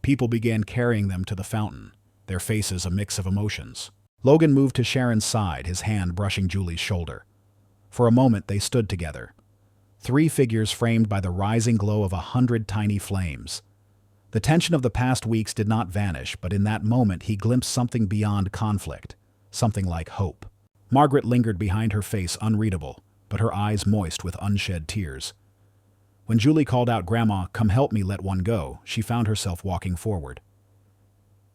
People began carrying them to the fountain, their faces a mix of emotions. Logan moved to Sharon's side, his hand brushing Julie's shoulder. For a moment they stood together. 3 figures framed by the rising glow of 100 tiny flames. The tension of the past weeks did not vanish, but in that moment he glimpsed something beyond conflict, something like hope. Margaret lingered behind, her face unreadable, but her eyes moist with unshed tears. When Julie called out, "Grandma, come help me let one go," she found herself walking forward.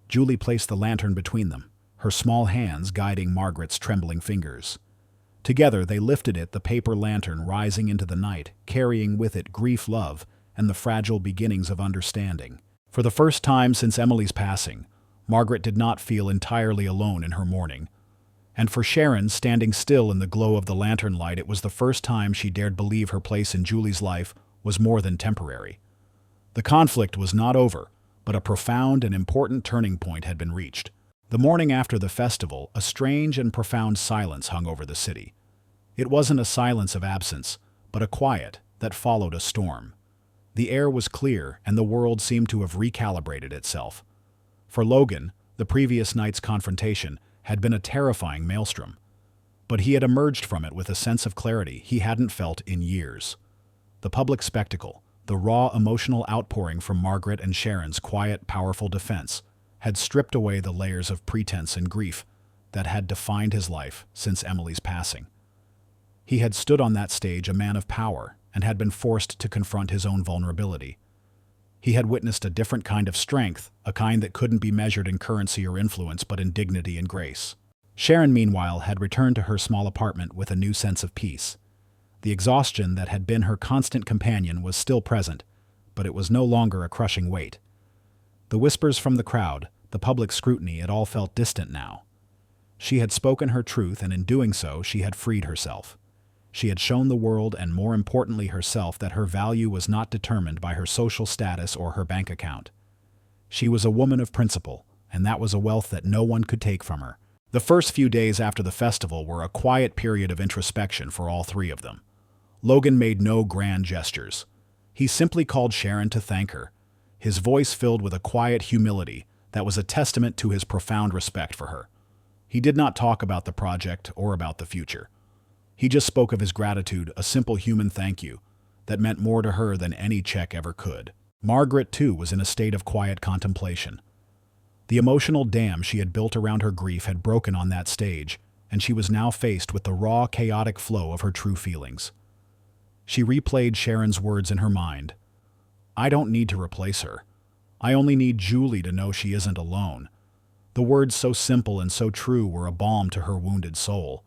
Julie placed the lantern between them, her small hands guiding Margaret's trembling fingers. Together they lifted it, the paper lantern rising into the night, carrying with it grief, love, and the fragile beginnings of understanding. For the first time since Emily's passing, Margaret did not feel entirely alone in her mourning. And for Sharon, standing still in the glow of the lantern light, it was the first time she dared believe her place in Julie's life was more than temporary. The conflict was not over, but a profound and important turning point had been reached. The morning after the festival, a strange and profound silence hung over the city. It wasn't a silence of absence, but a quiet that followed a storm. The air was clear, and the world seemed to have recalibrated itself. For Logan, the previous night's confrontation had been a terrifying maelstrom, but he had emerged from it with a sense of clarity he hadn't felt in years. The public spectacle, the raw emotional outpouring from Margaret and Sharon's quiet, powerful defense, had stripped away the layers of pretense and grief that had defined his life since Emily's passing. He had stood on that stage a man of power and had been forced to confront his own vulnerability. He had witnessed a different kind of strength, a kind that couldn't be measured in currency or influence, but in dignity and grace. Sharon, meanwhile, had returned to her small apartment with a new sense of peace. The exhaustion that had been her constant companion was still present, but it was no longer a crushing weight. The whispers from the crowd, the public scrutiny, it all felt distant now. She had spoken her truth, and in doing so, she had freed herself. She had shown the world, and more importantly herself, that her value was not determined by her social status or her bank account. She was a woman of principle, and that was a wealth that no one could take from her. The first few days after the festival were a quiet period of introspection for all 3 of them. Logan made no grand gestures. He simply called Sharon to thank her, his voice filled with a quiet humility that was a testament to his profound respect for her. He did not talk about the project or about the future. He just spoke of his gratitude, a simple human thank you that meant more to her than any check ever could. Margaret, too, was in a state of quiet contemplation. The emotional dam she had built around her grief had broken on that stage, and she was now faced with the raw, chaotic flow of her true feelings. She replayed Sharon's words in her mind. "I don't need to replace her. I only need Julie to know she isn't alone." The words, so simple and so true, were a balm to her wounded soul.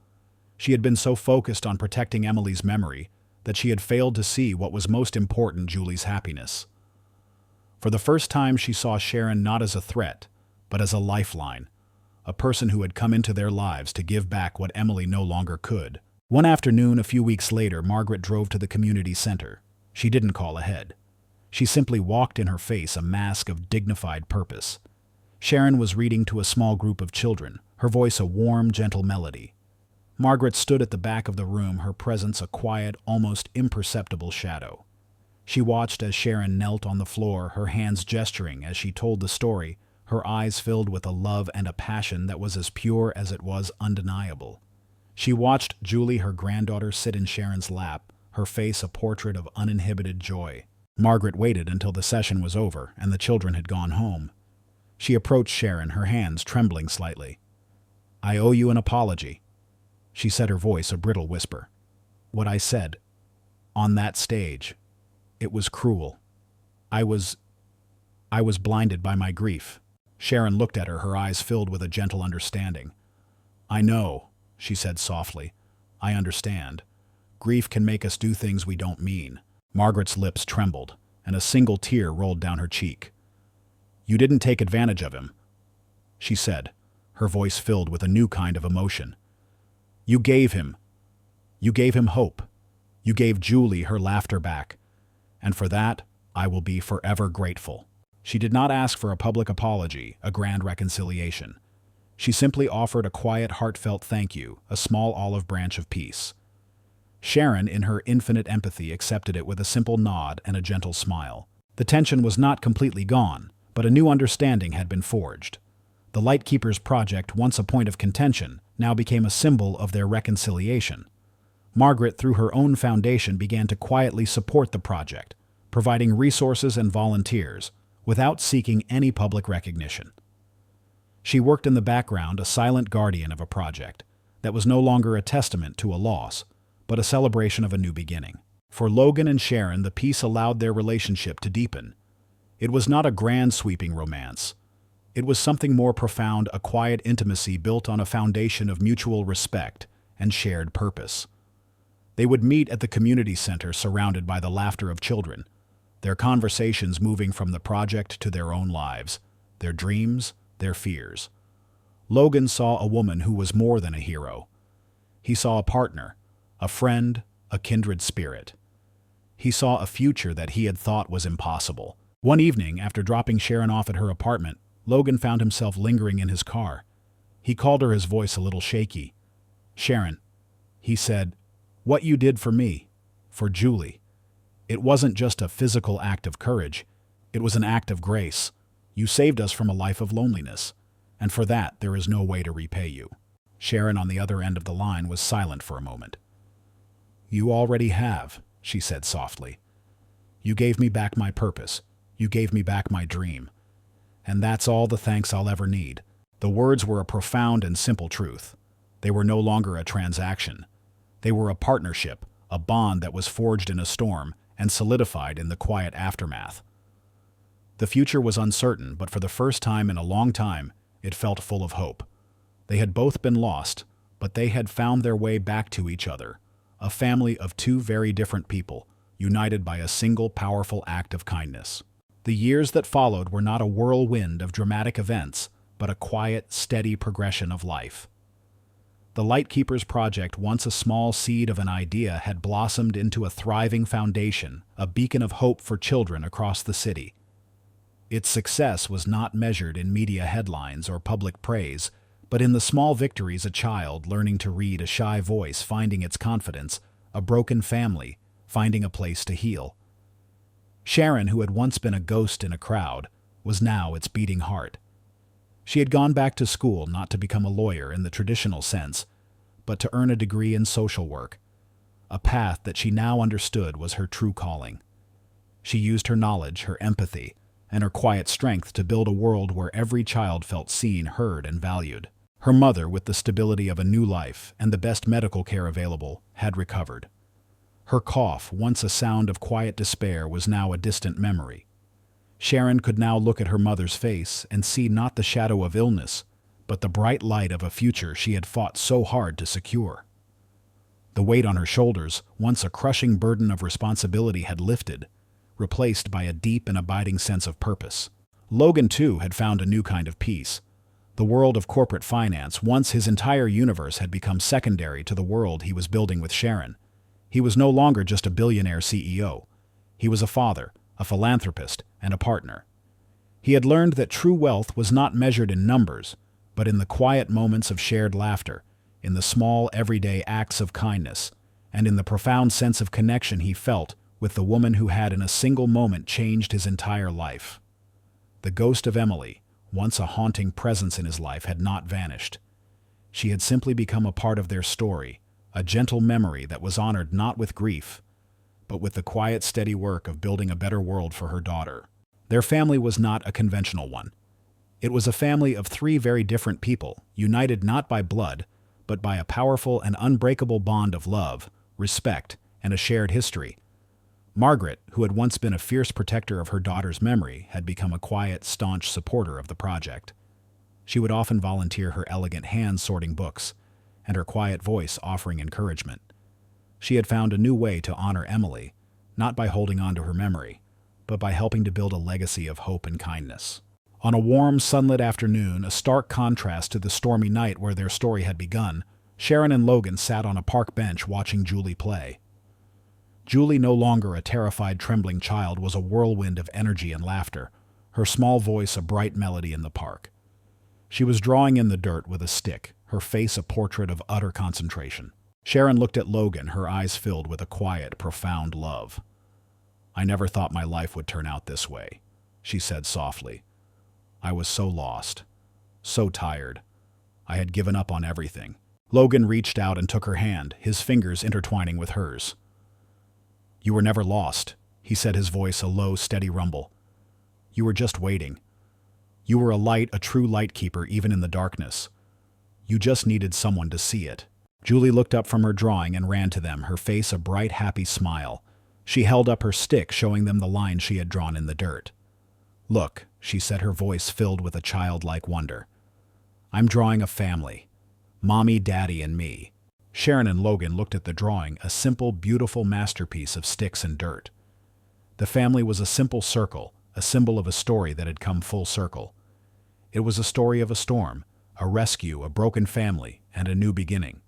She had been so focused on protecting Emily's memory that she had failed to see what was most important: Julie's happiness. For the first time, she saw Sharon not as a threat, but as a lifeline, a person who had come into their lives to give back what Emily no longer could. One afternoon, a few weeks later, Margaret drove to the community center. She didn't call ahead. She simply walked, in her face a mask of dignified purpose. Sharon was reading to a small group of children, her voice a warm, gentle melody. Margaret stood at the back of the room, her presence a quiet, almost imperceptible shadow. She watched as Sharon knelt on the floor, her hands gesturing as she told the story, her eyes filled with a love and a passion that was as pure as it was undeniable. She watched Julie, her granddaughter, sit in Sharon's lap, her face a portrait of uninhibited joy. Margaret waited until the session was over and the children had gone home. She approached Sharon, her hands trembling slightly. "I owe you an apology," she said, her voice a brittle whisper. "What I said on that stage, it was cruel. I was blinded by my grief." Sharon looked at her, her eyes filled with a gentle understanding. "I know," she said softly. "I understand. Grief can make us do things we don't mean." Margaret's lips trembled, and a single tear rolled down her cheek. "You didn't take advantage of him," she said, her voice filled with a new kind of emotion. You gave him hope. You gave Julie her laughter back. And for that, I will be forever grateful." She did not ask for a public apology, a grand reconciliation. She simply offered a quiet, heartfelt thank you, a small olive branch of peace. Sharon, in her infinite empathy, accepted it with a simple nod and a gentle smile. The tension was not completely gone, but a new understanding had been forged. The Lightkeepers project, once a point of contention, now became a symbol of their reconciliation. Margaret, through her own foundation, began to quietly support the project, providing resources and volunteers, without seeking any public recognition. She worked in the background, a silent guardian of a project that was no longer a testament to a loss, but a celebration of a new beginning. For Logan and Sharon, the peace allowed their relationship to deepen. It was not a grand, sweeping romance. It was something more profound, a quiet intimacy built on a foundation of mutual respect and shared purpose. They would meet at the community center, surrounded by the laughter of children, their conversations moving from the project to their own lives, their dreams, their fears. Logan saw a woman who was more than a hero. He saw a partner, a friend, a kindred spirit. He saw a future that he had thought was impossible. One evening, after dropping Sharon off at her apartment, Logan found himself lingering in his car. He called her, his voice a little shaky. "Sharon," he said, "what you did for me, for Julie, it wasn't just a physical act of courage, it was an act of grace. You saved us from a life of loneliness, and for that there is no way to repay you." Sharon, on the other end of the line, was silent for a moment. "You already have," she said softly. "You gave me back my purpose. You gave me back my dream. And that's all the thanks I'll ever need." The words were a profound and simple truth. They were no longer a transaction. They were a partnership, a bond that was forged in a storm and solidified in the quiet aftermath. The future was uncertain, but for the first time in a long time, it felt full of hope. They had both been lost, but they had found their way back to each other, a family of two very different people, united by a single powerful act of kindness. The years that followed were not a whirlwind of dramatic events, but a quiet, steady progression of life. The Lightkeepers project, once a small seed of an idea, had blossomed into a thriving foundation, a beacon of hope for children across the city. Its success was not measured in media headlines or public praise, but in the small victories: a child learning to read, a shy voice finding its confidence, a broken family finding a place to heal. Sharon, who had once been a ghost in a crowd, was now its beating heart. She had gone back to school not to become a lawyer in the traditional sense, but to earn a degree in social work, a path that she now understood was her true calling. She used her knowledge, her empathy, and her quiet strength to build a world where every child felt seen, heard, and valued. Her mother, with the stability of a new life and the best medical care available, had recovered. Her cough, once a sound of quiet despair, was now a distant memory. Sharon could now look at her mother's face and see not the shadow of illness, but the bright light of a future she had fought so hard to secure. The weight on her shoulders, once a crushing burden of responsibility, had lifted, replaced by a deep and abiding sense of purpose. Logan, too, had found a new kind of peace. The world of corporate finance, once his entire universe, had become secondary to the world he was building with Sharon. He was no longer just a billionaire CEO. He was a father, a philanthropist, and a partner. He had learned that true wealth was not measured in numbers, but in the quiet moments of shared laughter, in the small, everyday acts of kindness, and in the profound sense of connection he felt with the woman who had in a single moment changed his entire life. The ghost of Emily, once a haunting presence in his life, had not vanished. She had simply become a part of their story, a gentle memory that was honored not with grief, but with the quiet, steady work of building a better world for her daughter. Their family was not a conventional one. It was a family of three very different people, united not by blood, but by a powerful and unbreakable bond of love, respect, and a shared history. Margaret, who had once been a fierce protector of her daughter's memory, had become a quiet, staunch supporter of the project. She would often volunteer her elegant hands sorting books, and her quiet voice offering encouragement. She had found a new way to honor Emily, not by holding on to her memory, but by helping to build a legacy of hope and kindness. On a warm, sunlit afternoon, a stark contrast to the stormy night where their story had begun, Sharon and Logan sat on a park bench watching Julie play. Julie, no longer a terrified, trembling child, was a whirlwind of energy and laughter, her small voice a bright melody in the park. She was drawing in the dirt with a stick, her face a portrait of utter concentration. Sharon looked at Logan, her eyes filled with a quiet, profound love. "I never thought my life would turn out this way," she said softly. "I was so lost, so tired. I had given up on everything." Logan reached out and took her hand, his fingers intertwining with hers. "You were never lost," he said, his voice a low, steady rumble. "You were just waiting. You were a light, a true light keeper, even in the darkness. You just needed someone to see it." Julie looked up from her drawing and ran to them, her face a bright, happy smile. She held up her stick, showing them the lines she had drawn in the dirt. "Look," she said, her voice filled with a childlike wonder. "I'm drawing a family. Mommy, Daddy, and me." Sharon and Logan looked at the drawing, a simple, beautiful masterpiece of sticks and dirt. The family was a simple circle, a symbol of a story that had come full circle. It was a story of a storm, a rescue, a broken family, and a new beginning.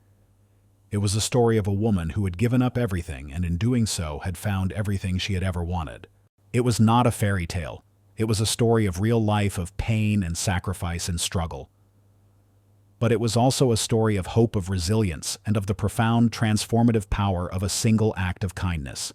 It was a story of a woman who had given up everything and in doing so had found everything she had ever wanted. It was not a fairy tale. It was a story of real life, of pain and sacrifice and struggle. But it was also a story of hope, of resilience, and of the profound, transformative power of a single act of kindness.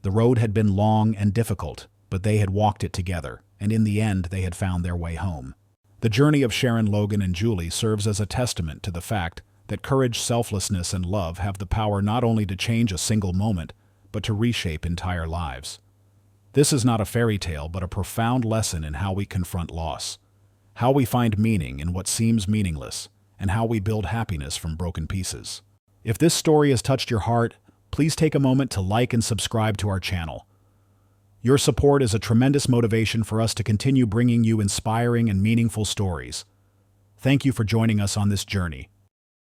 The road had been long and difficult, but they had walked it together, and in the end they had found their way home. The journey of Sharon, Logan, and Julie serves as a testament to the fact that courage, selflessness, and love have the power not only to change a single moment, but to reshape entire lives. This is not a fairy tale, but a profound lesson in how we confront loss, how we find meaning in what seems meaningless, and how we build happiness from broken pieces. If this story has touched your heart, please take a moment to like and subscribe to our channel. Your support is a tremendous motivation for us to continue bringing you inspiring and meaningful stories. Thank you for joining us on this journey.